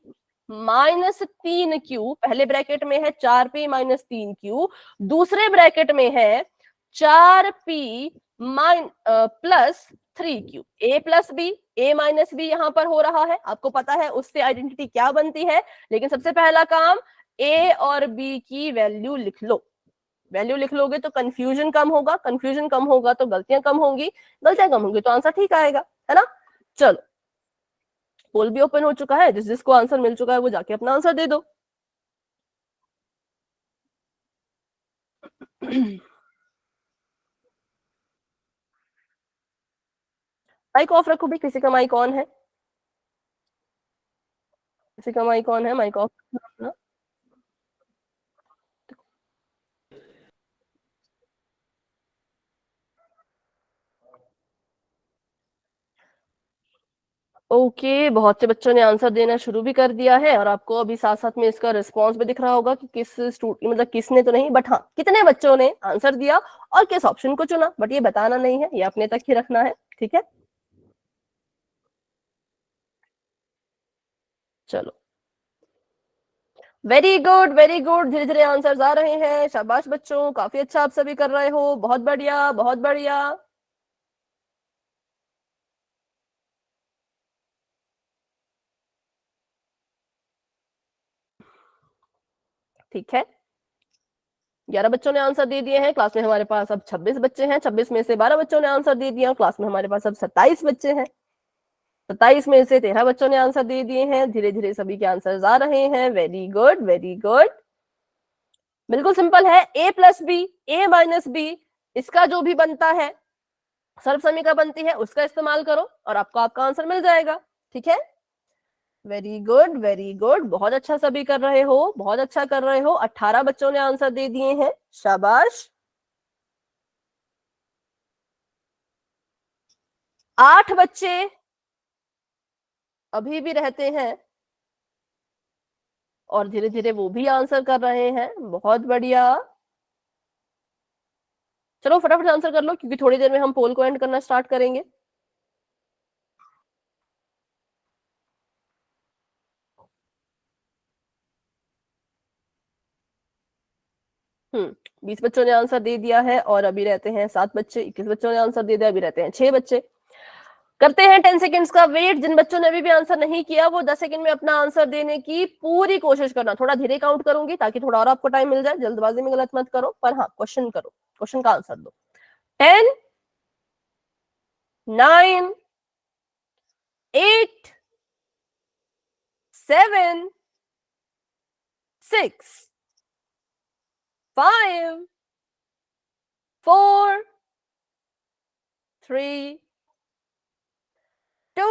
माइनस 3q, पहले ब्रैकेट में है 4p माइनस 3q, दूसरे ब्रैकेट में है 4p plus 3q। a plus B a minus B यहाँ पर हो रहा है, आपको पता है उससे आइडेंटिटी क्या बनती है। लेकिन सबसे पहला काम a और b की वैल्यू लिख लो। वैल्यू लिख लोगे तो कंफ्यूजन कम होगा, कंफ्यूजन कम होगा तो गलतियां कम होंगी, गलतियां कम होंगी तो आंसर ठीक आएगा, है ना। चलो पोल भी ओपन हो चुका है, जिस जिसको आंसर मिल चुका है वो जाके अपना आंसर दे दो। माइक ऑफ रखो भी, किसी का माइक ऑन है, किसी का माइक ऑन है, माइक ऑफ रखना। ओके बहुत से बच्चों ने आंसर देना शुरू भी कर दिया है और आपको अभी साथ साथ में इसका रिस्पांस भी दिख रहा होगा कि किस स्टूडेंट, मतलब किसने तो नहीं, बट हाँ कितने बच्चों ने आंसर दिया और किस ऑप्शन को चुना, बट ये बताना नहीं है, ये अपने तक ही रखना है, ठीक है। चलो वेरी गुड वेरी गुड, धीरे धीरे आंसर्स आ रहे हैं, शाबाश बच्चों, काफी अच्छा आप सभी कर रहे हो, बहुत बढ़िया बहुत बढ़िया। ठीक है, 11 बच्चों ने आंसर दे दिए हैं, क्लास में हमारे पास अब 26 बच्चे हैं, 26 में से 12 बच्चों ने आंसर दे दिया, क्लास में हमारे पास अब 27 बच्चे हैं, 27 में से 13 बच्चों ने आंसर दे दिए हैं, धीरे धीरे सभी के आंसर्स आ रहे हैं, वेरी गुड वेरी गुड। बिल्कुल सिंपल है, a plus B, a minus B, इसका जो भी बनता है सर्व समीकरण बनती है उसका इस्तेमाल करो और आपको आपका आंसर मिल जाएगा। ठीक है, वेरी गुड वेरी गुड, बहुत अच्छा सभी कर रहे हो, बहुत अच्छा कर रहे हो। 18 बच्चों ने आंसर दे दिए हैं, शाबाश। 8 बच्चे अभी भी रहते हैं और धीरे धीरे वो भी आंसर कर रहे हैं, बहुत बढ़िया। चलो फटाफट आंसर कर लो क्योंकि थोड़ी देर में हम पोल को एंड करना स्टार्ट करेंगे। हम्म, 20 बच्चों ने आंसर दे दिया है और अभी रहते हैं 7 बच्चे। 21 बच्चों ने आंसर दे दिया, अभी रहते हैं 6 बच्चे। करते हैं 10 सेकेंड्स का वेट। जिन बच्चों ने अभी भी आंसर नहीं किया वो 10 सेकंड में अपना आंसर देने की पूरी कोशिश करना। थोड़ा धीरे काउंट करूंगी ताकि थोड़ा और आपको टाइम मिल जाए, जल्दबाजी में गलत मत करो, पर हाँ क्वेश्चन करो, क्वेश्चन का आंसर दो। 10, 9, 8, 7, 6, 5, 4, 3, 2,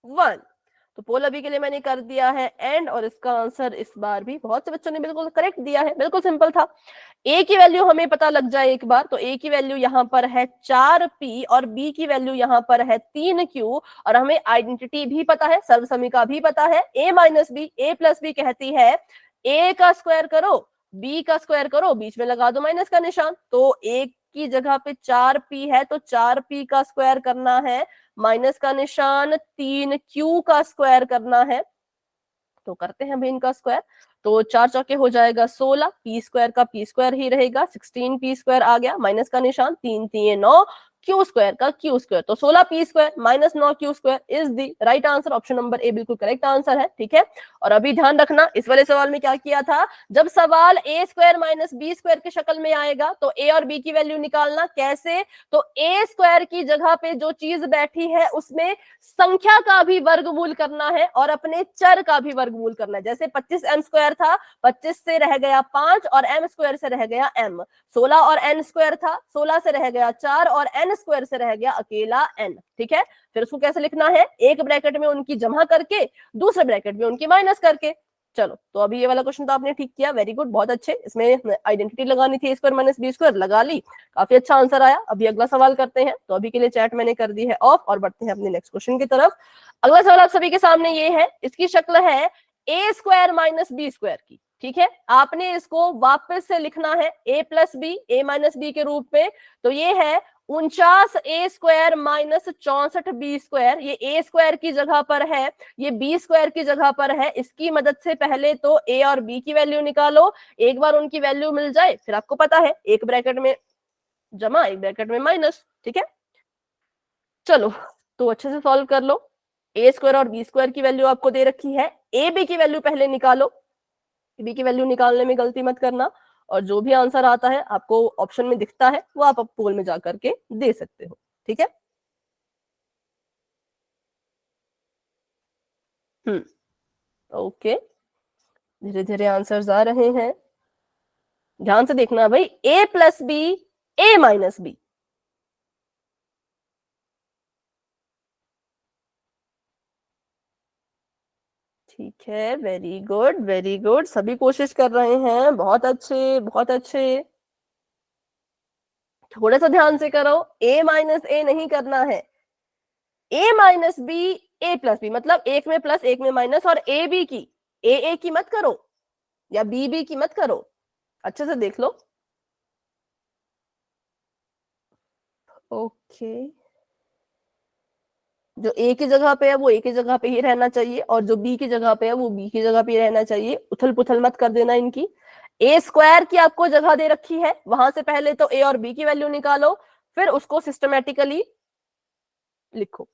1। तो पोल अभी के लिए मैंने कर दिया है एंड और इसका आंसर इस बार भी बहुत से बच्चों ने बिल्कुल करेक्ट दिया है, बिल्कुल सिंपल था। ए की वैल्यू हमें पता लग जाए एक बार, तो ए की वैल्यू यहाँ पर है 4p और बी की वैल्यू यहाँ पर है 3q और हमें आइडेंटिटी भी पता है, सर्वसमीका भी पता है। a minus B, a plus B कहती है a का स्क्वायर करो b का स्क्वायर करो, बीच में लगा दो माइनस का निशान, तो a की जगह पे 4p है तो 4p का स्क्वायर करना है, माइनस का निशान, 3q का स्क्वायर करना है, तो करते हैं भाई इनका स्क्वायर। तो 4 चौके हो जाएगा 16, पी स्क्वायर का पी स्क्वायर ही रहेगा, 16 पी स्क्वायर आ गया, माइनस का निशान, 3 3 9, क्यू स्क्वायर का क्यू स्क्वायर, तो 16 P square minus 9 Q square is the right answer. Option number ए बिल्कुल करेक्ट आंसर है। ठीक है, और अभी ध्यान रखना इस वाले सवाल में क्या किया था, जब सवाल ए स्क्वायर माइनस बी स्क्वायर की शक्ल में आएगा तो ए और बी की वैल्यू निकालना। कैसे, तो ए स्क्वायर की जगह पे जो चीज बैठी है उसमें संख्या का भी वर्गमूल करना है और अपने चर का भी वर्गमूल करना है। जैसे 25m स्क्वायर था, 25 से रह गया 5 और m स्क्वायर से रह गया m, 16 और n स्क्वायर था, 16 से रह गया 4 और n स्क्वायर से रह गया अकेला n। ठीक है, फिर उसको कैसे लिखना है, एक ब्रैकेट में उनकी जमा करके दूसरे ब्रैकेट में उनकी माइनस करके। चलो, तो अभी ये वाला क्वेश्चन तो आपने ठीक किया, वेरी गुड, बहुत अच्छे। इसमें आइडेंटिटी लगानी थी, a square minus B square लगा ली, काफी अच्छा आंसर आया। अभी अगला सवाल करते हैं, तो अभी के लिए चैट मैंने कर दी है ऑफ और बढ़ते हैं अपने नेक्स्ट क्वेश्चन की तरफ। अगला सवाल आप सभी के सामने ये है, इसकी शक्ल है ए स्क्वायर माइनस बी स्क्वायर की। ठीक है, आपने इसको वापस से लिखना है a plus B, A minus B के रूप में, तो ये है 49 A square minus 64 B square. ये ए स्क्वायर की जगह पर है, ये बी स्क्वायर की जगह पर है। इसकी मदद से पहले तो ए और बी की वैल्यू निकालो, एक बार उनकी वैल्यू मिल जाए फिर आपको पता है एक ब्रैकेट में जमा एक ब्रैकेट में माइनस। ठीक है, चलो तो अच्छे से सॉल्व कर लो। ए स्क्वायर और बी स्क्वायर की वैल्यू आपको दे रखी है, ए बी की वैल्यू पहले निकालो, बी की वैल्यू निकालने में गलती मत करना, और जो भी आंसर आता है आपको ऑप्शन में दिखता है वो आप पोल में जाकर के दे सकते हो। ठीक है, ओके, धीरे धीरे आंसर्स आ रहे हैं, ध्यान से देखना भाई, ए plus B, A minus B. ठीक है, वेरी गुड वेरी गुड, सभी कोशिश कर रहे हैं, बहुत अच्छे बहुत अच्छे। थोड़ा सा ध्यान से करो, a माइनस ए नहीं करना है, a minus B, A plus B, मतलब एक में प्लस एक में माइनस, और ए बी की ए की मत करो या बी बी की मत करो, अच्छे से देख लो। ओके, जो ए की जगह पे है वो ए की जगह पे ही रहना चाहिए, और जो बी की जगह पे है वो बी की जगह पे ही रहना चाहिए। उथल पुथल मत कर देना इनकी। ए स्क्वायर की आपको जगह दे रखी है, वहां से पहले तो ए और बी की वैल्यू निकालो, फिर उसको सिस्टमेटिकली लिखो।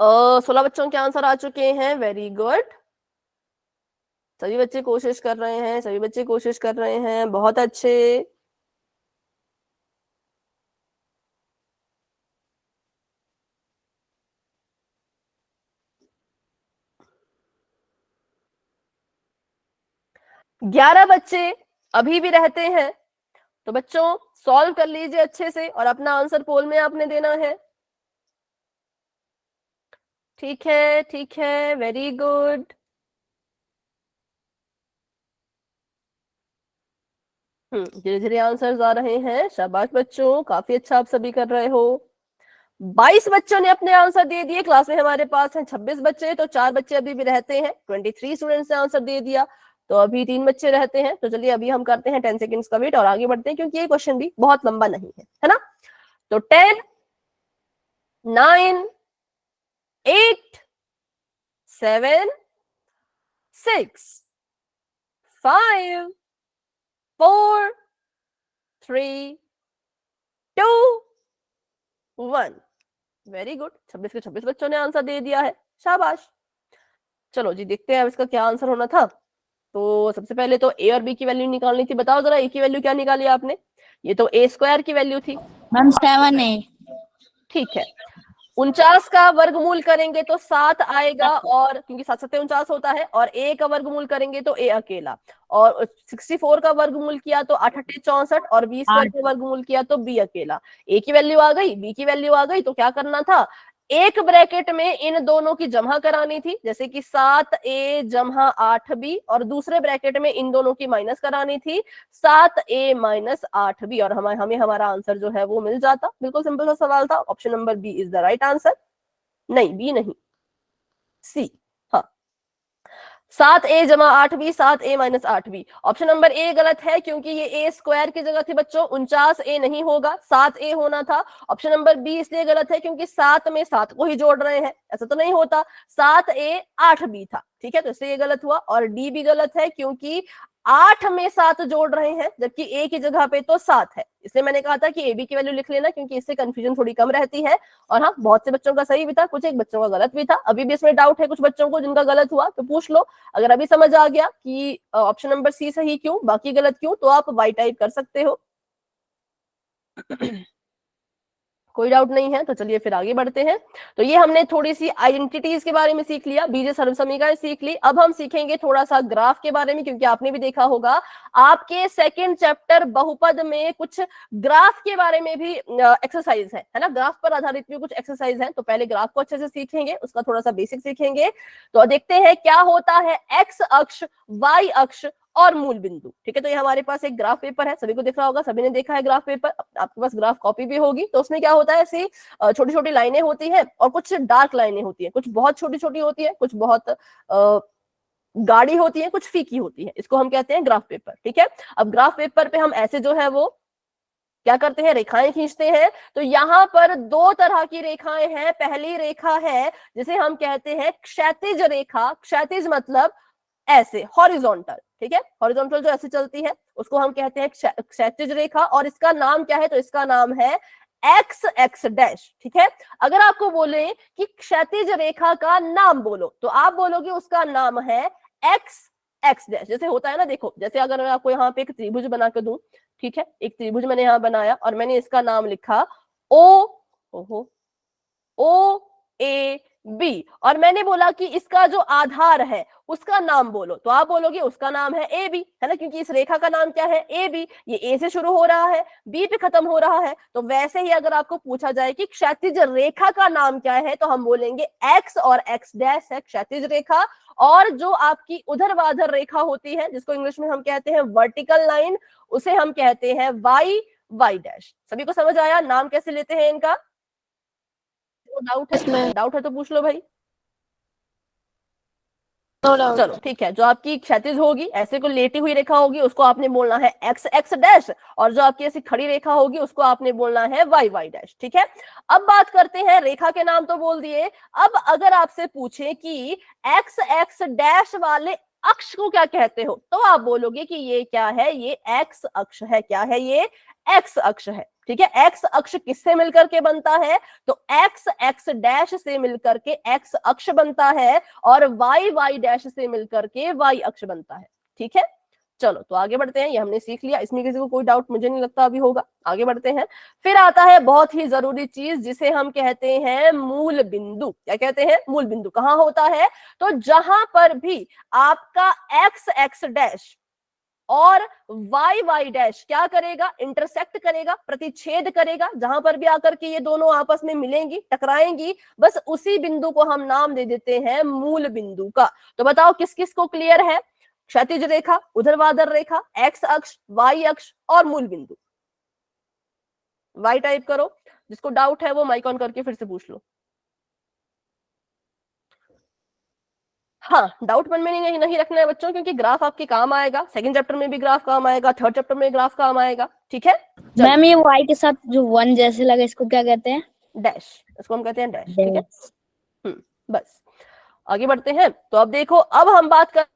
16 बच्चों के आंसर आ चुके हैं, वेरी गुड। सभी बच्चे कोशिश कर रहे हैं, सभी बच्चे कोशिश कर रहे हैं, बहुत अच्छे। ग्यारह बच्चे अभी भी रहते हैं, तो बच्चों सॉल्व कर लीजिए अच्छे से और अपना आंसर पोल में आपने देना है। ठीक है, ठीक है, वेरी गुड। धीरे धीरे आंसर्स आ रहे हैं, शाबाश बच्चों, काफी अच्छा आप सभी कर रहे हो। 22 बच्चों ने अपने आंसर दे दिए। क्लास में हमारे पास हैं 26 बच्चे, तो 4 बच्चे अभी भी रहते हैं। 23 स्टूडेंट्स ने आंसर दे दिया, तो अभी 3 बच्चे रहते हैं। तो चलिए अभी हम करते हैं 10 सेकेंड्स का वेट और आगे बढ़ते हैं, क्योंकि ये क्वेश्चन भी बहुत लंबा नहीं है ना। तो 10, 9, 8, 7, 6, 5, 4, 3, 2, 1। Very good. 26 के 26 बच्चों ने आंसर दे दिया है, शाबाश। चलो जी देखते हैं अब इसका क्या आंसर होना था। तो सबसे पहले तो ए और बी की वैल्यू निकालनी थी। बताओ जरा ए की वैल्यू क्या निकाली आपने? ये तो ए स्क्वायर की वैल्यू थी। मैम 7 है। ठीक है, 49 का वर्गमूल करेंगे तो 7 आएगा, और क्योंकि 7 7 49 होता है, और ए का वर्गमूल करेंगे तो ए अकेला, और 64 का वर्गमूल किया तो 8 8 64, और बी स्क्वायर का वर्गमूल किया तो बी अकेला। ए की वैल्यू आ गई, बी की वैल्यू आ गई, तो क्या करना था, एक ब्रैकेट में इन दोनों की जमा करानी थी, जैसे कि 7a जमा 8b, और दूसरे ब्रैकेट में इन दोनों की माइनस करानी थी, 7a माइनस 8b, और हमें हमारा आंसर जो है वो मिल जाता। बिल्कुल सिंपल सा सवाल था। Option number B is the right answer. नहीं, बी नहीं, सी। हाँ, 7a जमा 8b, 7a minus 8b। Option number ए गलत है, क्योंकि ये ए स्क्वायर की जगह थी बच्चों, 49a नहीं होगा, 7a होना था। ऑप्शन नंबर बी इसलिए गलत है क्योंकि 7 में 7 को ही जोड़ रहे हैं, ऐसा तो नहीं होता। 7a 8b था, ठीक है, तो इसलिए ये गलत हुआ। और डी भी गलत है, क्योंकि 8 में 7 जोड़ रहे हैं, जबकि ए की जगह पे तो 7 है। इसलिए मैंने कहा था कि ए बी की वैल्यू लिख लेना, क्योंकि इससे कंफ्यूजन थोड़ी कम रहती है। और हाँ, बहुत से बच्चों का सही भी था, कुछ एक बच्चों का गलत भी था। अभी भी इसमें डाउट है कुछ बच्चों को जिनका गलत हुआ, तो पूछ लो। अगर अभी समझ आ गया कि ऑप्शन नंबर सी सही क्यों, बाकी गलत क्यों, तो आप वाई टाइप कर सकते हो। कोई डाउट नहीं है, तो चलिए फिर आगे बढ़ते हैं। तो ये हमने थोड़ी सी आइडेंटिटीज के बारे में सीख लिया, बीजीय सर्वसमीकरण सीख ली। अब हम सीखेंगे थोड़ा सा ग्राफ के बारे में, क्योंकि आपने भी देखा होगा आपके सेकंड चैप्टर बहुपद में कुछ ग्राफ के बारे में भी एक्सरसाइज है ना, ग्राफ पर आधारित भी कुछ एक्सरसाइज है। तो पहले ग्राफ को अच्छे से सीखेंगे, उसका थोड़ा सा बेसिक सीखेंगे। तो देखते हैं क्या होता है एक्स अक्ष, वाई अक्ष और मूल बिंदु। ठीक है, तो ये हमारे पास एक ग्राफ पेपर है, सभी को दिख रहा होगा, सभी ने देखा है ग्राफ पेपर। आपके पास ग्राफ कॉपी भी होगी। तो उसमें क्या होता है, ऐसी छोटी छोटी लाइनें होती हैं, और कुछ डार्क लाइनें होती हैं, कुछ बहुत छोटी छोटी होती है, कुछ बहुत गाढ़ी होती है, कुछ फीकी होती है। इसको हम कहते हैं ग्राफ पेपर। ठीक है, अब ग्राफ पेपर पे हम ऐसे जो है वो क्या करते हैं, रेखाएं खींचते हैं। तो यहाँ पर दो तरह की रेखाएं हैं। पहली रेखा है जिसे हम कहते हैं क्षैतिज रेखा। क्षैतिज मतलब ऐसे, हॉरिजॉन्टल। ठीक है, हॉरिजॉन्टल जो ऐसे चलती है उसको हम कहते हैं क्षैतिज रेखा। और इसका नाम क्या है, तो इसका नाम है एक्स एक्स डैश। ठीक है, अगर आपको बोले कि क्षैतिज रेखा का नाम बोलो, तो आप बोलोगे उसका नाम है एक्स एक्स डैश। जैसे होता है ना, देखो, जैसे अगर मैं आपको यहाँ पे एक त्रिभुज बना के दूं, ठीक है, एक त्रिभुज मैंने यहाँ बनाया और मैंने इसका नाम लिखा ओ ए बी, और मैंने बोला कि इसका जो आधार है उसका नाम बोलो, तो आप बोलोगे उसका नाम है ए बी, है ना, क्योंकि इस रेखा का नाम क्या है, ए बी। ये ए से शुरू हो रहा है, बी पे खत्म हो रहा है। तो वैसे ही अगर आपको पूछा जाए कि क्षैतिज रेखा का नाम क्या है, तो हम बोलेंगे एक्स और एक्स डैश है क्षैतिज रेखा। और जो आपकी उधरवाधर रेखा होती है, जिसको इंग्लिश में हम कहते हैं वर्टिकल लाइन, उसे हम कहते हैं वाई वाई डैश। सभी को समझ आया नाम कैसे लेते हैं इनका? डाउट है तो पूछ लो भाई। No doubt. चलो ठीक है, जो आपकी क्षैतिज होगी, ऐसे को लेटी हुई रेखा होगी, उसको आपने बोलना है एक्स एक्स डैश, और जो आपकी ऐसी खड़ी रेखा होगी उसको आपने बोलना है वाई वाई डैश। ठीक है, अब बात करते हैं, रेखा के नाम तो बोल दिए। अब अगर आपसे पूछे कि एक्स एक्स डैश वाले अक्ष को क्या कहते हो, तो आप बोलोगे कि ये क्या है, ये एक्स अक्ष है। क्या है ये? एक्स अक्ष है। ठीक है, एक्स अक्ष किससे मिलकर के बनता है? तो एक्स एक्स डैश से मिलकर के एक्स अक्ष बनता है, और वाई वाई डैश से मिलकर के वाई अक्ष बनता है। ठीक है, चलो तो आगे बढ़ते हैं, ये हमने सीख लिया, इसमें किसी को कोई डाउट मुझे नहीं लगता अभी होगा। आगे बढ़ते हैं, फिर आता है बहुत ही जरूरी चीज जिसे हम कहते हैं मूल बिंदु। क्या कहते हैं? मूल बिंदु। कहाँ होता है? तो जहां पर भी आपका एक्स एक्स डैश और वाई वाई डैश क्या करेगा? इंटरसेक्ट करेगा, प्रतिच्छेद करेगा, जहां पर भी आकर के ये दोनों आपस में मिलेंगी, टकराएंगी, बस उसी बिंदु को हम नाम दे देते हैं मूल बिंदु का। तो बताओ किस किस को क्लियर है? क्षैतिज रेखा, ऊर्ध्वाधर रेखा, एक्स अक्ष, वाई अक्ष और मूल बिंदु। वाई टाइप करो, जिसको डाउट है वो माइक ऑन करके फिर से पूछ लो। हाँ, डाउट मन में नहीं रखना है बच्चों, क्योंकि ग्राफ आपके काम आएगा। सेकंड चैप्टर में भी ग्राफ काम आएगा, थर्ड चैप्टर में ग्राफ काम आएगा। ठीक है, मैम ये वाई के साथ जो वन जैसे लगे इसको क्या कहते हैं? डैश, इसको हम कहते हैं डैश। ठीक है, बस आगे बढ़ते हैं। तो अब देखो, अब हम बात कर,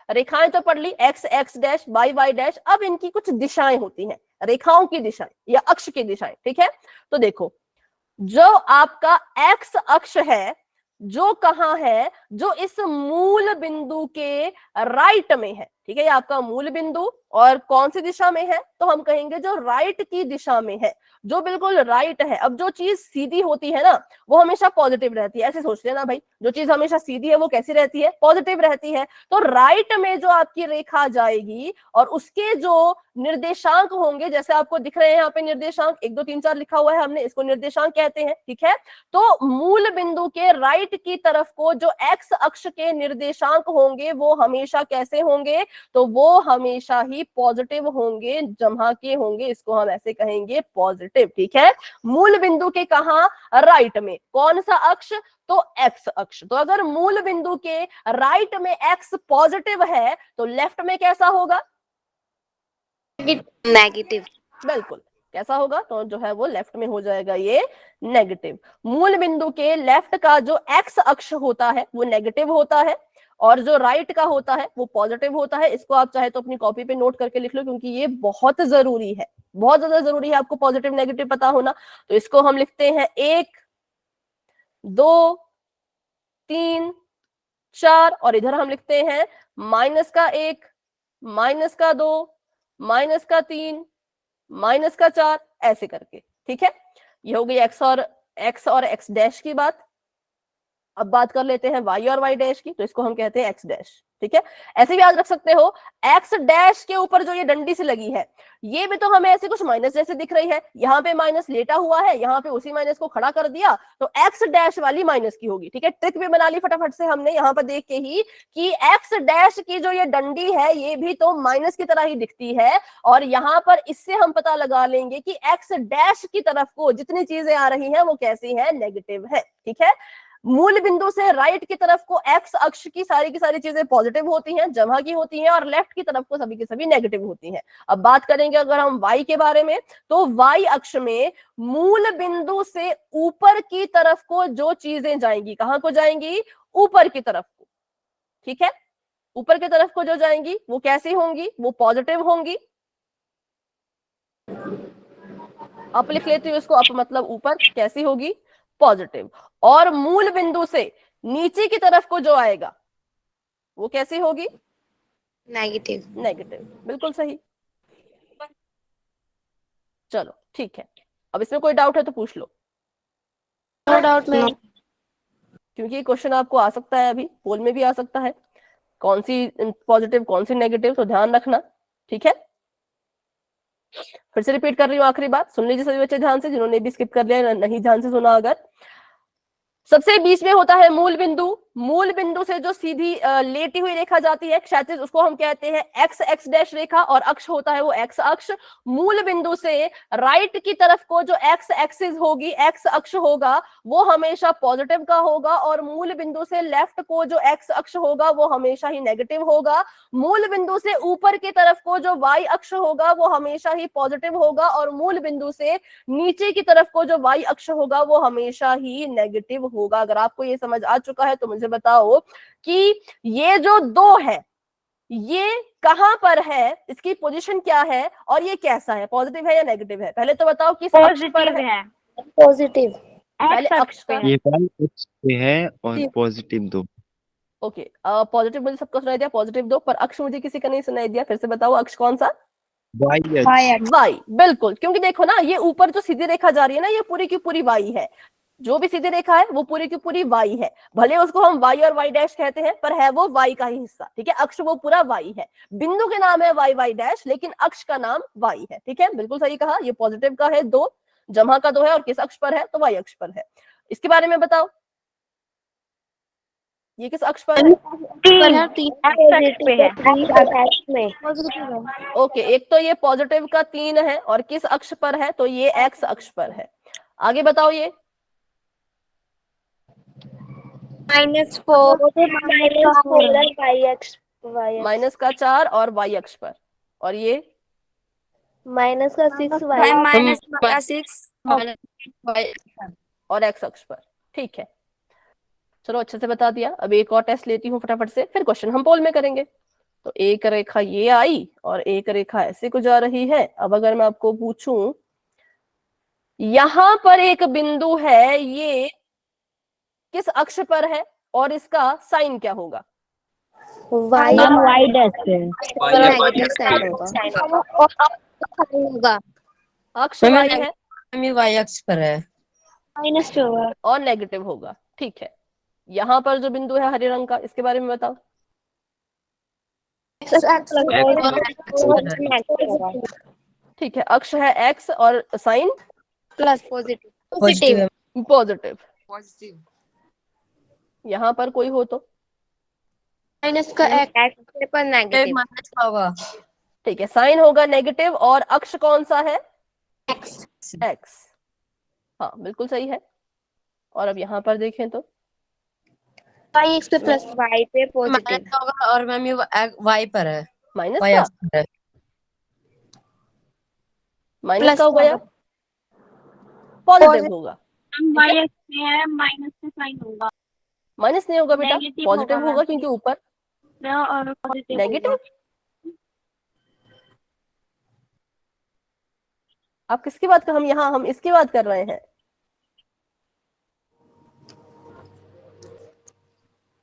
रेखाएं तो पढ़ ली, X X dash, Y Y dash. अब इनकी कुछ दिशाएं होती हैं, रेखाओं की दिशाएं या अक्ष की दिशाएं। ठीक है, तो देखो, जो आपका एक्स अक्ष है, जो कहां है? जो इस मूल बिंदु के राइट में है। ठीक है, ये आपका मूल बिंदु, और कौन सी दिशा में है? तो हम कहेंगे जो राइट की दिशा में है, जो बिल्कुल राइट है। अब जो चीज सीधी होती है ना, वो हमेशा पॉजिटिव रहती है। ऐसे सोच लेना भाई, जो चीज हमेशा सीधी है वो कैसी रहती है? पॉजिटिव रहती है। तो राइट में जो आपकी रेखा जाएगी और उसके जो निर्देशांक होंगे, जैसे आपको दिख रहे हैं यहाँ पे निर्देशांक 1 2 3 4 लिखा हुआ है, हमने इसको निर्देशांक कहते हैं। ठीक है, तो मूल बिंदु के राइट की तरफ को जो एक्स अक्ष के निर्देशांक होंगे वो हमेशा कैसे होंगे? तो वो हमेशा ही पॉजिटिव होंगे, जमा के होंगे, इसको हम ऐसे कहेंगे पॉजिटिव। ठीक है, मूल बिंदु के कहां? राइट में। कौन सा अक्ष? तो एक्स अक्ष। तो अगर मूल बिंदु के राइट में एक्स पॉजिटिव है तो लेफ्ट में कैसा होगा? नेगेटिव। बिल्कुल, कैसा होगा? तो जो है वो लेफ्ट में हो जाएगा ये नेगेटिव। मूल बिंदु के लेफ्ट का जो एक्स अक्ष होता है वो नेगेटिव होता है, और जो राइट का होता है वो पॉजिटिव होता है। इसको आप चाहे तो अपनी कॉपी पे नोट करके लिख लो, क्योंकि ये बहुत जरूरी है, बहुत ज्यादा जरूरी है आपको पॉजिटिव नेगेटिव पता होना। तो इसको हम लिखते हैं 1 2 3 4, और इधर हम लिखते हैं -1 -2 -3 -4, ऐसे करके। ठीक है, ये हो गई एक्स और एक्स डैश की बात। अब बात कर लेते हैं वाई और वाई डैश की, तो इसको हम कहते हैं एक्स डैश। ठीक है, ऐसे भी याद रख सकते हो, एक्स डैश के ऊपर जो ये डंडी से लगी है, ये भी तो हमें ऐसे कुछ माइनस जैसे दिख रही है। यहाँ पे माइनस लेटा हुआ है, यहाँ पे उसी माइनस को खड़ा कर दिया, तो एक्स डैश वाली माइनस की होगी। ठीक है, ट्रिक भी बना ली फटाफट से हमने यहाँ पर देख के ही कि एक्स डैश की जो ये डंडी है ये भी तो माइनस की तरह ही दिखती है, और यहाँ पर इससे हम पता लगा लेंगे कि एक्स डैश की तरफ को जितनी चीजें आ रही हैं वो कैसी है? नेगेटिव है। ठीक है, मूल बिंदु से राइट की तरफ को एक्स अक्ष की सारी चीजें पॉजिटिव होती हैं, जमा की होती हैं, और लेफ्ट की तरफ को सभी की सभी नेगेटिव होती हैं। अब बात करेंगे अगर हम वाई के बारे में, तो वाई अक्ष में मूल बिंदु से ऊपर की तरफ को जो चीजें जाएंगी, कहां को जाएंगी? ऊपर की तरफ को। ठीक है, ऊपर की तरफ को जो जाएंगी वो कैसी होंगी? वो पॉजिटिव होंगी। अप लिख लेती हूँ इसको, अप मतलब ऊपर, कैसी होगी? पॉजिटिव। और मूल बिंदु से नीचे की तरफ को जो आएगा वो कैसी होगी? नेगेटिव। नेगेटिव, बिल्कुल सही। चलो ठीक है, अब इसमें कोई डाउट है तो पूछ लो। No doubt ma'am. क्योंकि ये क्वेश्चन आपको आ सकता है, अभी पोल में भी आ सकता है, कौन सी पॉजिटिव कौन सी नेगेटिव, तो ध्यान रखना। ठीक है, फिर से रिपीट कर रही हूँ, आखिरी बात सुन लीजिए सभी बच्चे ध्यान से, जिन्होंने भी स्किप कर लिया नहीं ध्यान से सुना अगर। सबसे बीच में होता है मूल बिंदु। मूल बिंदु से जो सीधी लेटी हुई रेखा जाती है क्षैतिज, उसको हम कहते हैं एक्स एक्स डैश रेखा, और अक्ष होता है वो एक्स अक्ष। मूल बिंदु से राइट की तरफ को जो एक्स एक्सिस होगी, एक्स अक्ष होगा, वो हमेशा पॉजिटिव का होगा, और मूल बिंदु से लेफ्ट को जो एक्स अक्ष होगा वो हमेशा ही नेगेटिव होगा। मूल बिंदु से ऊपर की तरफ को जो वाई अक्ष होगा वो हमेशा ही पॉजिटिव होगा, और मूल बिंदु से नीचे की तरफ को जो वाई अक्ष होगा वो हमेशा ही नेगेटिव होगा। अगर आपको ये समझ आ चुका है तो मुझे बताओ कि ये जो दो है ये कहां पर है, इसकी पोजीशन क्या है, और ये कैसा है, पॉजिटिव है या नेगेटिव है? पहले तो बताओ किस अक्ष पर पॉजिटिव है। है, पॉजिटिव। पहले एक्स अक्ष अक्ष पे का। है। ये वाई एक्स पे है और पॉजिटिव 2। ओके, पॉजिटिव मुझे सबको सुनाई दिया, पॉजिटिव 2, पर अक्ष मुझे किसी का नहीं सुनाई दिया। फिर से बताओ अक्ष कौन सा? Y x. वाई, बिल्कुल। क्योंकि देखो ना, ये ऊपर जो सीधी रेखा जा रही है ना, ये पूरी की पूरी वाई है। जो भी सीधी रेखा है वो पूरी की पूरी वाई है। भले उसको हम वाई और वाई डैश कहते हैं, पर है वो वाई का ही हिस्सा। ठीक है, अक्ष वो पूरा वाई है। बिंदु के नाम है वाई वाई डैश, लेकिन अक्ष का नाम वाई है। ठीक है, बिल्कुल सही कहा। ये पॉजिटिव का है 2, जमा का 2 है, और किस अक्ष पर है? तो वाई अक्ष पर है। इसके बारे में बताओ, ये किस अक्ष पर है? तीन एक्स अक्ष पे है। एक्स में। ओके, एक तो ये पॉजिटिव का 3 है, और किस अक्ष पर है? तो ये एक्स अक्ष पर है। आगे बताओ, ये -4 वाई एक्स, माइनस का 4 और वाई अक्ष पर, और ये माइनस का 6 वाई और एक्स अक्ष पर। ठीक है, चलो अच्छे से बता दिया। अब एक और टेस्ट लेती हूँ फटाफट से, फिर क्वेश्चन हम पोल में करेंगे। तो एक रेखा ये आई और एक रेखा ऐसे को जा रही है। अब अगर मैं आपको पूछूं, यहां पर एक बिंदु है, ये किस अक्ष पर है और इसका साइन क्या होगा? वाई वाई डैश पे नेगेटिव साइन होगा। अक्ष वाई है वाई अक्ष पर है। माइनस पे होगा। और नेगेटिव होगा। ठीक है, यहां पर जो बिंदु है हरे रंग का, इसके बारे में बताओ। ठीक है, अक्ष है एक्स और साइन प्लस पॉजिटिव। पॉजिटिव। यहां पर कोई हो तो माइनस का एक्स पर नेगेटिव। ठीक है, साइन होगा नेगेटिव, और अक्ष कौन सा है? एक्स। एक्स। हाँ, बिल्कुल सही है। और अब यहाँ पर देखें तो वाई एक्स पे प्लस वाई पे पॉजिटिव। और मैम ये वाई पर है। माइनस वाई का, अक्ष पर है। माइनस का हो गया, पॉजिटिव होगा। वाई एक्स पे है, माइनस से साइन होगा। माइनस नहीं होगा बेटा, Negative पॉजिटिव होगा, होगा, मैम। क्योंकि ऊपर और पॉजिटिव नेगेटिव। आप किसकी बात कर, हम इसकी बात कर रहे हैं,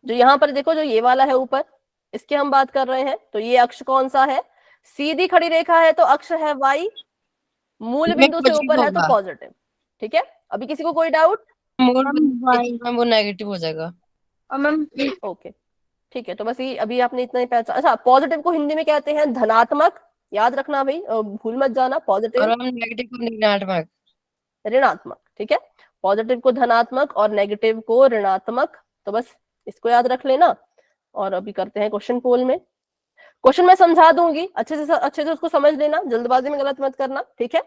जो यहाँ पर देखो, जो ये वाला है ऊपर, इसकी हम बात कर रहे हैं। तो ये अक्ष कौन सा है? सीधी खड़ी रेखा है तो अक्ष है वाई, मूल बिंदु से ऊपर है तो पॉजिटिव। ठीक है, अभी किसी को कोई डाउट? वो नेगेटिव हो जाएगा। ओके, ठीक है, तो बस ये अभी आपने इतना ही पहचान। अच्छा, पॉजिटिव को हिंदी में कहते हैं धनात्मक, याद रखना भाई, भूल मत जाना। पॉजिटिव और हम नेगेटिव को ऋणात्मक। ऋणात्मक। ठीक है, पॉजिटिव को धनात्मक और नेगेटिव को ऋणात्मक। तो बस इसको याद रख लेना। और अभी करते हैं क्वेश्चन पोल में। क्वेश्चन मैं समझा दूंगी, अच्छे से उसको समझ लेना, जल्दबाजी में गलत मत करना। ठीक है,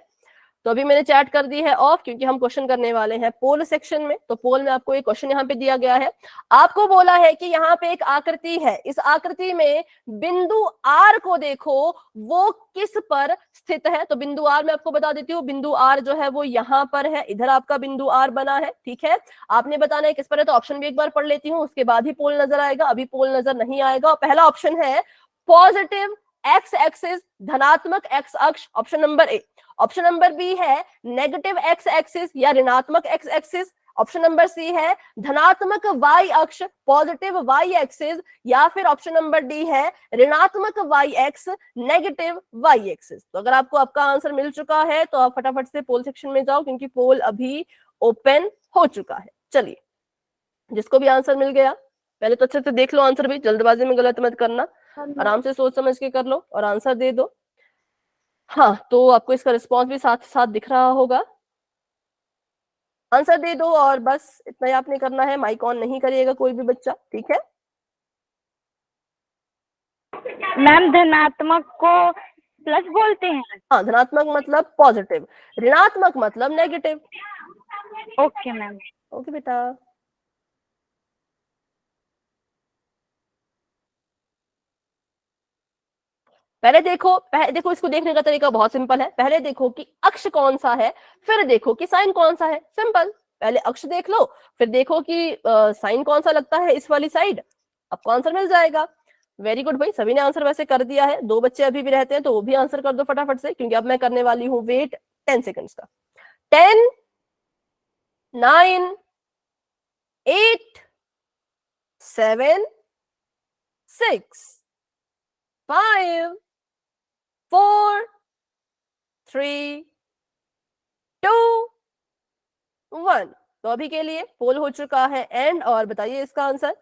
तो अभी मैंने चैट कर दी है ऑफ, क्योंकि हम क्वेश्चन करने वाले हैं पोल सेक्शन में। तो पोल में आपको एक क्वेश्चन यहाँ पे दिया गया है। आपको बोला है कि यहाँ पे एक आकृति है, इस आकृति में बिंदु आर को देखो, वो किस पर स्थित है? तो बिंदु आर मैं आपको बता देती हूँ, बिंदु आर जो है वो यहाँ पर है, इधर आपका बिंदु आर बना है। ठीक है, आपने बताना है किस पर है। तो ऑप्शन भी एक बार पढ़ लेती हूँ, उसके बाद ही पोल नजर आएगा, अभी पोल नजर नहीं आएगा। पहला ऑप्शन है पॉजिटिव एक्स एक्सिस, धनात्मक एक्स अक्ष, option number A. Option number B है नेगेटिव एक्स एक्सिस या ऋणात्मक X axis. Option number C है धनात्मक वाई अक्ष, पॉजिटिव वाई एक्सिस, या फिर ऑप्शन नंबर डी है ऋणात्मक Y X, negative Y axis. तो अगर आपको आपका आंसर मिल चुका है तो आप फटाफट से पोल सेक्शन में जाओ, क्योंकि पोल अभी ओपन हो चुका है। चलिए, जिसको भी आंसर मिल गया, पहले तो अच्छे से देख लो आंसर भी, जल्दबाजी में गलत मत करना, आराम से सोच समझ के कर लो और आंसर दे दो। हाँ, तो आपको इसका रिस्पॉन्स भी साथ साथ दिख रहा होगा। आंसर दे दो और बस इतना ही आपने करना है, माइक ऑन नहीं करिएगा कोई भी बच्चा, ठीक है। मैम धनात्मक को प्लस बोलते हैं। हाँ, धनात्मक मतलब पॉजिटिव, ऋणात्मक मतलब नेगेटिव। Okay ma'am. ओके बेटा। पहले देखो इसको देखने का तरीका बहुत सिंपल है। पहले देखो कि अक्ष कौन सा है, फिर देखो कि साइन कौन सा है। सिंपल, पहले अक्ष देख लो, फिर देखो कि साइन कौन सा लगता है इस वाली साइड, आपको आंसर मिल जाएगा। वेरी गुड भाई, सभी ने आंसर वैसे कर दिया है। 2 बच्चे अभी भी रहते हैं तो वो भी आंसर कर दो फटाफट से, क्योंकि अब मैं करने वाली हूँ वेट 10 सेकंड्स का। 10, 9, 8, 7, 6, 5, 4, 3, 2, 1। तो अभी के लिए पोल हो चुका है एंड, और बताइए इसका आंसर।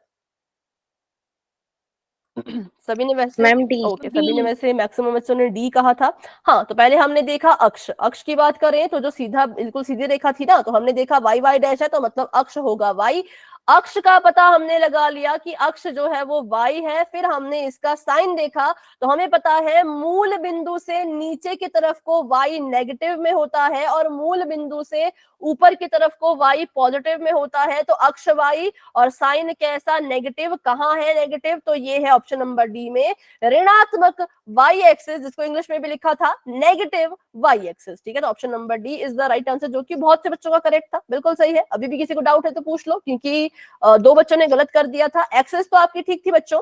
सभी ने वैसे मैम डी। ओके, सभी ने वैसे मैक्सिमम बच्चों ने डी कहा था। हाँ, तो पहले हमने देखा अक्ष। अक्ष की बात करें तो जो सीधा बिल्कुल सीधी रेखा थी ना, तो हमने देखा वाई वाई डैश है, तो मतलब अक्ष होगा वाई। अक्ष का पता हमने लगा लिया कि अक्ष जो है वो वाई है। फिर हमने इसका साइन देखा तो हमें पता है मूल बिंदु से नीचे की तरफ को वाई नेगेटिव में होता है और मूल बिंदु से ऊपर की तरफ को वाई पॉजिटिव में होता है। तो अक्ष वाई और साइन कैसा, नेगेटिव। कहाँ है नेगेटिव? तो ये है ऑप्शन नंबर डी में, ऋणात्मक वाई एक्सिस, जिसको इंग्लिश में भी लिखा था नेगेटिव वाई एक्सिस। ठीक है, तो option number D is the right answer, जो कि बहुत से बच्चों का करेक्ट था, बिल्कुल सही है। अभी भी किसी को डाउट है तो पूछ लो, क्योंकि 2 बच्चों ने गलत कर दिया था। एक्सिस तो आपकी ठीक थी बच्चों,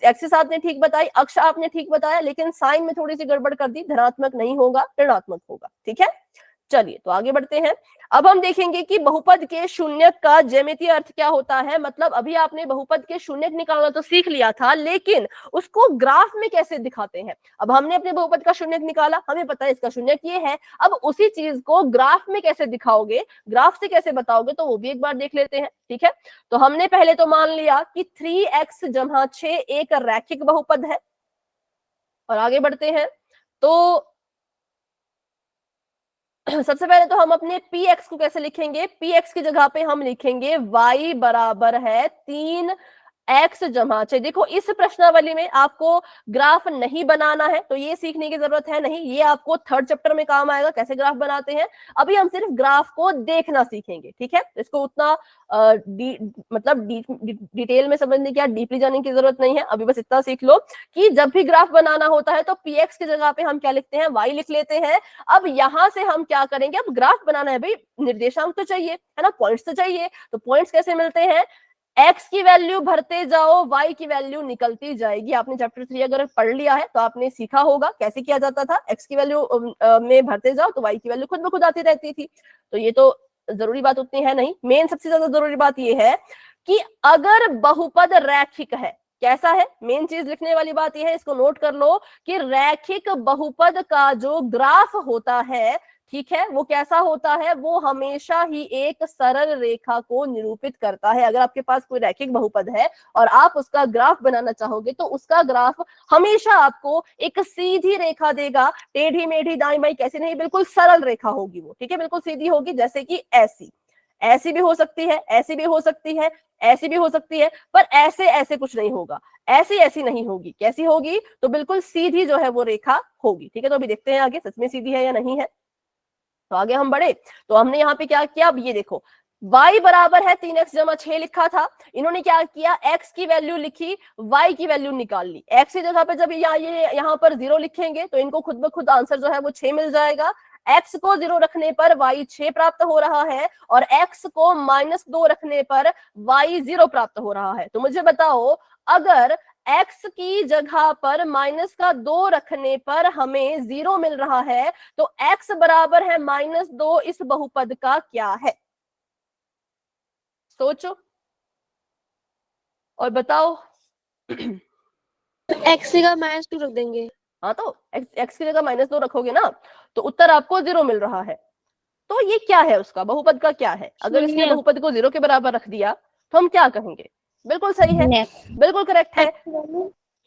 एक्सिस आपने ठीक बताई, अक्ष आपने ठीक बताया, लेकिन साइन में थोड़ी सी गड़बड़ कर दी, धनात्मक नहीं होगा, ऋणात्मक होगा। ठीक है, चलिए तो आगे बढ़ते हैं। अब हम देखेंगे कि बहुपद के शून्यक का ज्यामितीय अर्थ क्या होता है। मतलब अभी आपने बहुपद के शून्यक निकालना तो सीख लिया था, लेकिन उसको ग्राफ में कैसे दिखाते हैं। अब हमने अपने बहुपद का शून्यक निकाला, हमें पता है इसका शून्यक ये है। अब उसी चीज को ग्राफ में कैसे दिखाओगे, ग्राफ से कैसे बताओगे, तो वो भी एक बार देख लेते हैं। ठीक है, तो हमने पहले तो मान लिया कि 3x = 6 एक रैखिक बहुपद है। और आगे बढ़ते हैं तो सबसे पहले तो हम अपने px को कैसे लिखेंगे। px की जगह पे हम लिखेंगे y बराबर है 3x = 6। देखो इस प्रश्नावली में आपको ग्राफ नहीं बनाना है, तो ये सीखने की जरूरत है नहीं, ये आपको 3rd चैप्टर में काम आएगा कैसे ग्राफ बनाते हैं। अभी हम सिर्फ ग्राफ को देखना सीखेंगे। ठीक है, इसको उतना डिटेल में समझने की, डीपली जाने की जरूरत नहीं है। अभी बस इतना सीख लो कि जब भी ग्राफ बनाना होता है तो px की जगह पे हम क्या लिखते हैं, y लिख लेते हैं। अब यहां से हम क्या करेंगे, अब ग्राफ बनाना है भाई, निर्देशांक तो चाहिए है ना, पॉइंट्स तो चाहिए। तो पॉइंट्स कैसे मिलते हैं, x की वैल्यू भरते जाओ, y की वैल्यू निकलती जाएगी। आपने चैप्टर 3 अगर पढ़ लिया है तो आपने सीखा होगा कैसे किया जाता था। x की वैल्यू में भरते जाओ तो y की वैल्यू खुद ब खुद आती रहती थी। तो ये तो जरूरी बात उतनी है नहीं। मेन सबसे ज्यादा जरूरी बात ये है कि अगर बहुपद रैखिक है, कैसा है, मेन चीज लिखने वाली बात यह है, इसको नोट कर लो कि रैखिक बहुपद का जो ग्राफ होता है, ठीक है, वो कैसा होता है, वो हमेशा ही एक सरल रेखा को निरूपित करता है। अगर आपके पास कोई रैखिक बहुपद है और आप उसका ग्राफ बनाना चाहोगे तो उसका ग्राफ हमेशा आपको एक सीधी रेखा देगा, टेढ़ी मेढ़ी दाई बाई कैसी नहीं, बिल्कुल सरल रेखा होगी वो। ठीक है, बिल्कुल सीधी होगी, जैसे कि ऐसी भी हो सकती है, ऐसी भी हो सकती है, ऐसी भी हो सकती है, पर ऐसे ऐसे कुछ नहीं होगा, ऐसी ऐसी नहीं होगी। कैसी होगी, तो बिल्कुल सीधी जो है वो रेखा होगी। ठीक है, तो अभी देखते हैं आगे सच में सीधी है या नहीं है। तो आगे हम बढ़े तो हमने यहाँ पे क्या किया, अब ये देखो y बराबर है 3x = 6 लिखा था, इन्होंने क्या किया, x की वैल्यू लिखी, y की वैल्यू निकाल ली। x की जगह पे जब यहाँ पर 0 लिखेंगे तो इनको खुद ब खुद आंसर जो है वो 6 मिल जाएगा। x को 0 रखने पर y 6 प्राप्त हो रहा है और x को -2 रखने पर y 0 प्राप्त हो रहा है। तो मुझे बताओ, अगर x की जगह पर -2 रखने पर हमें 0 मिल रहा है तो x बराबर है -2 इस बहुपद का क्या है, सोचो और बताओ। x की जगह -2 रख देंगे। हाँ, तो x की जगह -2 रखोगे ना तो उत्तर आपको 0 मिल रहा है। तो ये क्या है, उसका बहुपद का क्या है। अगर इसने बहुपद को 0 के बराबर रख दिया तो हम क्या कहेंगे, बिल्कुल सही है, बिल्कुल करेक्ट है।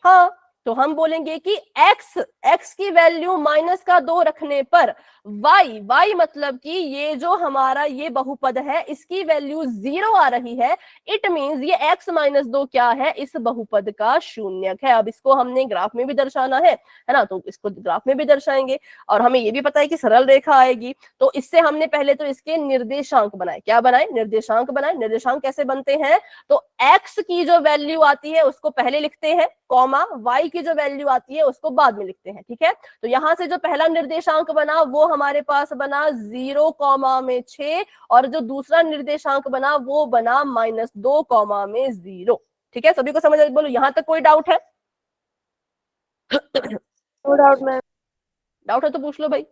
हाँ, तो हम बोलेंगे कि x की वैल्यू -2 रखने पर y मतलब कि ये जो हमारा ये बहुपद है इसकी वैल्यू 0 आ रही है। इट मींस ये x -2 क्या है, इस बहुपद का शून्यक है। अब इसको हमने ग्राफ में भी दर्शाना है ना, तो इसको ग्राफ में भी दर्शाएंगे। और हमें ये भी पता है कि सरल रेखा आएगी, तो इससे हमने पहले तो इसके निर्देशांक बनाए। क्या बनाए? निर्देशांक बनाए। निर्देशांक कैसे बनते हैं? तो x की जो वैल्यू आती है उसको पहले लिखते हैं, कॉमा y की जो वैल्यू आती है उसको बाद में लिखते हैं। ठीक है, तो यहां से जो पहला निर्देशांक बना वो हमारे पास बना 0,6 और जो दूसरा निर्देशांक बना वो बना -2,0। ठीक है, सभी को समझ आई? बोलो, यहां तक कोई डाउट है? No doubt ma'am. डाउट है तो पूछ लो भाई।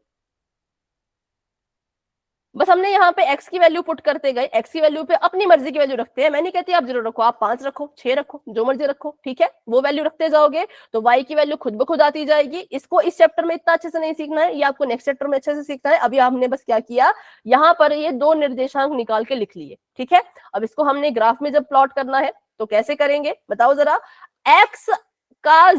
बस हमने यहाँ पे x की वैल्यू पुट करते गए, x की वैल्यू पे अपनी मर्जी की वैल्यू रखते हैं। मैं नहीं कहती आप 0 रखो, आप 5 रखो, 6 रखो, जो मर्जी रखो। ठीक है, वो वैल्यू रखते जाओगे तो y की वैल्यू खुद ब खुद आती जाएगी। इसको इस चैप्टर में इतना अच्छे से नहीं सीखना है, ये आपको नेक्स्ट चैप्टर में अच्छे से सीखना है। अभी हमने बस क्या किया, यहाँ पर ये 2 निर्देशांक निकाल के लिख लिए। ठीक है, अब इसको हमने ग्राफ में जब प्लॉट करना है तो कैसे करेंगे बताओ जरा। x का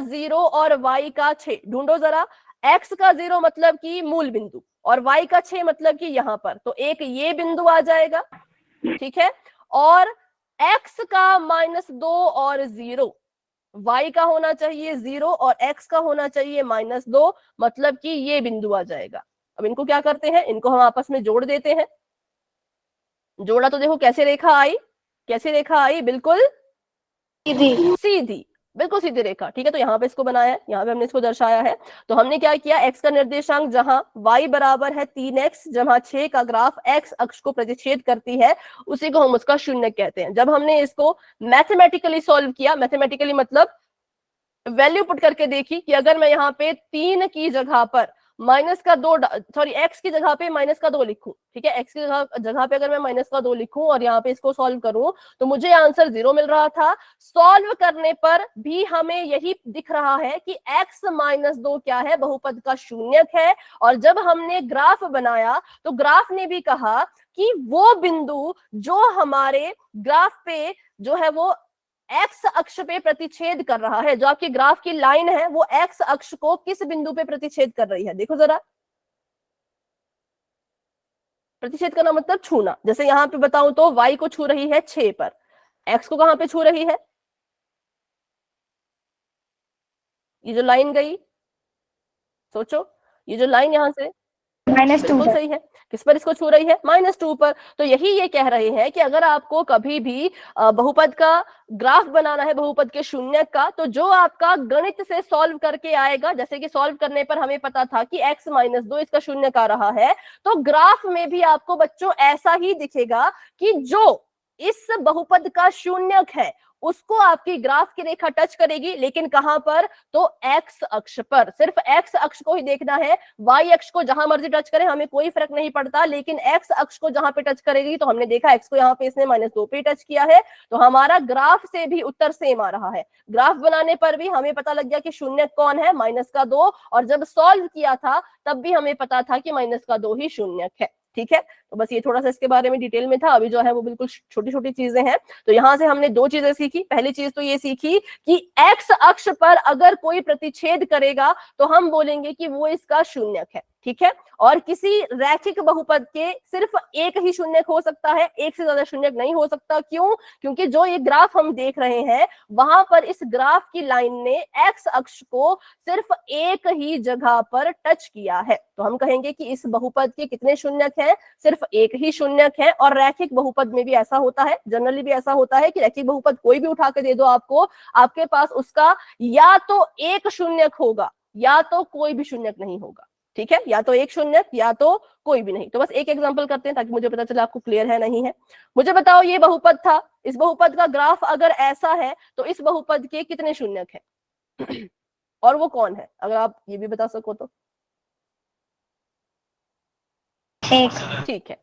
0 और y का 6 ढूंढो जरा। x का 0 मतलब कि मूल बिंदु और y का 6 मतलब कि यहां पर, तो एक ये बिंदु आ जाएगा। ठीक है, और x का -2 और 0, y का होना चाहिए 0 और x का होना चाहिए -2, मतलब कि ये बिंदु आ जाएगा। अब इनको क्या करते हैं, इनको हम आपस में जोड़ देते हैं। जोड़ा तो देखो कैसे रेखा आई, कैसी रेखा आई, बिल्कुल सीधी, बिल्कुल सीधी रेखा। ठीक है, तो यहाँ पे इसको बनाया है, यहाँ पे हमने इसको दर्शाया है। तो हमने क्या किया, x का निर्देशांक जहां y बराबर है 3x जहां 6 का ग्राफ x अक्ष को प्रतिच्छेद करती है, उसी को हम उसका शून्य कहते हैं। जब हमने इसको मैथमेटिकली सॉल्व किया, मैथमेटिकली मतलब वैल्यू पुट करके देखी कि अगर मैं यहाँ पे 3 की जगह पर x की जगह पे -2 लिखूं, ठीक है, x की जगह पे अगर मैं -2 लिखूं और यहाँ पे इसको सॉल्व करूं तो मुझे आंसर 0 मिल रहा था। सॉल्व करने पर भी हमें यही दिख रहा है कि x -2 क्या है, बहुपद का शून्यक है। और जब हमने ग्राफ बनाया तो ग्राफ ने भी कहा कि वो बिंदु जो हमारे ग्राफ पे जो है वो एक्स अक्ष पे प्रतिच्छेद कर रहा है, जो आपकी ग्राफ की लाइन है वो एक्स अक्ष को किस बिंदु पे प्रतिच्छेद कर रही है, देखो जरा। प्रतिच्छेद करना मतलब छूना। जैसे यहां पे बताऊं तो y को छू रही है 6 पर, x को कहां पे छू रही है, ये जो लाइन गई, सोचो, ये जो लाइन यहां से -2 बिल्कुल सही है, किस पर इसको छू रही है, -2 पर। तो यही ये कह रहे हैं कि अगर आपको कभी भी बहुपद का ग्राफ बनाना है, बहुपद के शून्यक का, तो जो आपका गणित से सॉल्व करके आएगा, जैसे कि सॉल्व करने पर हमें पता था कि x -2 इसका शून्यक आ रहा है, तो ग्राफ में भी आपको बच्चों ऐसा ही दिखेगा कि जो इस बहुपद का शून्यक है उसको आपकी ग्राफ की रेखा टच करेगी, लेकिन कहां पर, तो x अक्ष पर। सिर्फ x अक्ष को ही देखना है, y अक्ष को जहां मर्जी टच करे हमें कोई फर्क नहीं पड़ता, लेकिन x अक्ष को जहां पे टच करेगी, तो हमने देखा x को यहाँ पे इसने -2 पे टच किया है, तो हमारा ग्राफ से भी उत्तर सेम आ रहा है। ग्राफ बनाने पर भी हमें पता लग गया कि शून्यक कौन है, -2, और जब सॉल्व किया था तब भी हमें पता था कि -2 ही शून्यक है। ठीक है, तो बस ये थोड़ा सा इसके बारे में डिटेल में था, अभी जो है वो बिल्कुल छोटी छोटी चीजें हैं। तो यहां से हमने 2 चीजें सीखी। पहली चीज तो ये सीखी कि x अक्ष पर अगर कोई प्रतिच्छेद करेगा तो हम बोलेंगे कि वो इसका शून्यक है। ठीक है, और किसी रैखिक बहुपद के सिर्फ एक ही शून्यक हो सकता है, एक से ज्यादा शून्यक नहीं हो सकता। क्यों? क्योंकि जो ये ग्राफ हम देख रहे हैं वहां पर इस ग्राफ की लाइन ने एक्स अक्ष को सिर्फ एक ही जगह पर टच किया है, तो हम कहेंगे कि इस बहुपद के कितने शून्यक हैं, सिर्फ एक ही शून्यक है। और रैखिक बहुपद में भी ऐसा होता है, जनरली भी ऐसा होता है कि रैखिक बहुपद कोई भी उठा के दे दो आपको, आपके पास उसका या तो एक शून्यक होगा या तो कोई भी शून्यक नहीं होगा। ठीक है, या तो एक शून्यक या तो कोई भी नहीं। तो बस एक एग्जांपल करते हैं ताकि मुझे पता चले आपको क्लियर है नहीं है। मुझे बताओ, ये बहुपद था, इस बहुपद का ग्राफ अगर ऐसा है तो इस बहुपद के कितने शून्यक हैं और वो कौन है, अगर आप ये भी बता सको तो। एक। ठीक है,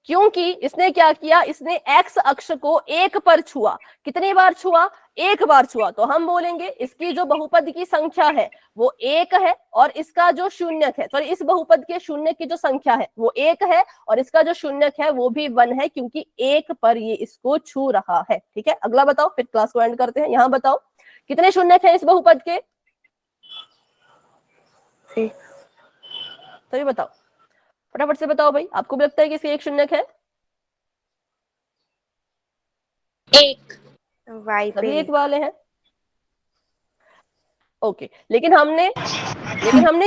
क्योंकि इसने क्या किया, इसने एक्स अक्ष को एक पर छुआ। कितनी बार छुआ? एक बार छुआ, तो हम बोलेंगे इसकी जो बहुपद की संख्या है वो एक है और इसका जो शून्यक है, सॉरी, इस बहुपद के शून्यक की जो संख्या है वो एक है और इसका जो शून्यक है वो भी 1 है, क्योंकि एक पर ये इसको छू रहा है। ठीक है, अगला बताओ, फिर क्लास को एंड करते हैं। यहाँ बताओ कितने शून्यक हैं इस बहुपद के? सभी बताओ, फटाफट से बताओ भाई, आपको भी लगता है कि इसके एक शून्यक है? एक y सभी पे एक वाले हैं। ओके, लेकिन हमने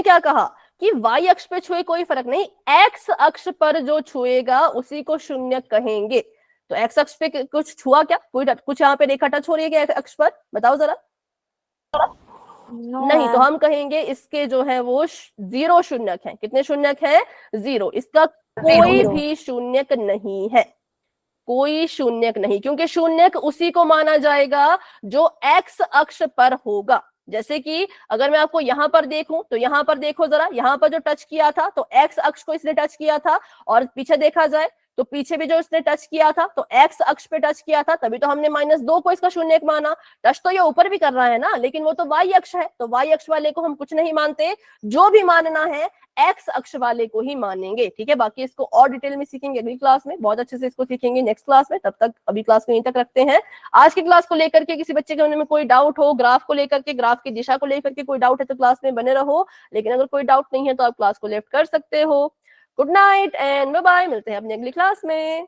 क्या कहा कि y अक्ष पे छुए कोई फर्क नहीं, x अक्ष पर जो छुएगा उसी को शून्य कहेंगे। तो x अक्ष पे कुछ छुआ क्या? कुछ यहाँ पे रेखा टच हो रही है क्या अक्ष पर? बताओ जरा। नहीं, तो हम कहेंगे इसके जो है वो 0 शून्यक हैं। कितने शून्यक हैं? 0। इसका कोई भी शून्यक नहीं है, कोई शून्यक नहीं, क्योंकि शून्यक उसी को माना जाएगा जो x अक्ष पर होगा। जैसे कि अगर मैं आपको यहां पर देखूं तो यहां पर देखो जरा, यहां पर जो टच किया था तो x अक्ष को इसने टच किया था, और पीछे देखा जाए तो पीछे भी जो इसने टच किया था तो x अक्ष पे टच किया था, तभी तो हमने -2 को इसका शून्यक माना। टच तो ये ऊपर भी कर रहा है ना, लेकिन वो तो y अक्ष है, तो y अक्ष वाले को हम कुछ नहीं मानते, जो भी मानना है x अक्ष वाले को ही मानेंगे। ठीक है, बाकी इसको और डिटेल में सीखेंगे अगली क्लास में, बहुत अच्छे से इसको सीखेंगे नेक्स्ट क्लास में। तब तक अभी क्लास को यहीं तक रखते हैं। आज की क्लास को लेकर के किसी बच्चे के मन में कोई डाउट हो, ग्राफ को लेकर के, ग्राफ की दिशा को लेकर के कोई डाउट है तो क्लास में बने रहो, लेकिन अगर कोई डाउट नहीं है तो आप क्लास को लेफ्ट कर सकते हो। Good night and bye bye, मिलते हैं अपनी अगली क्लास में।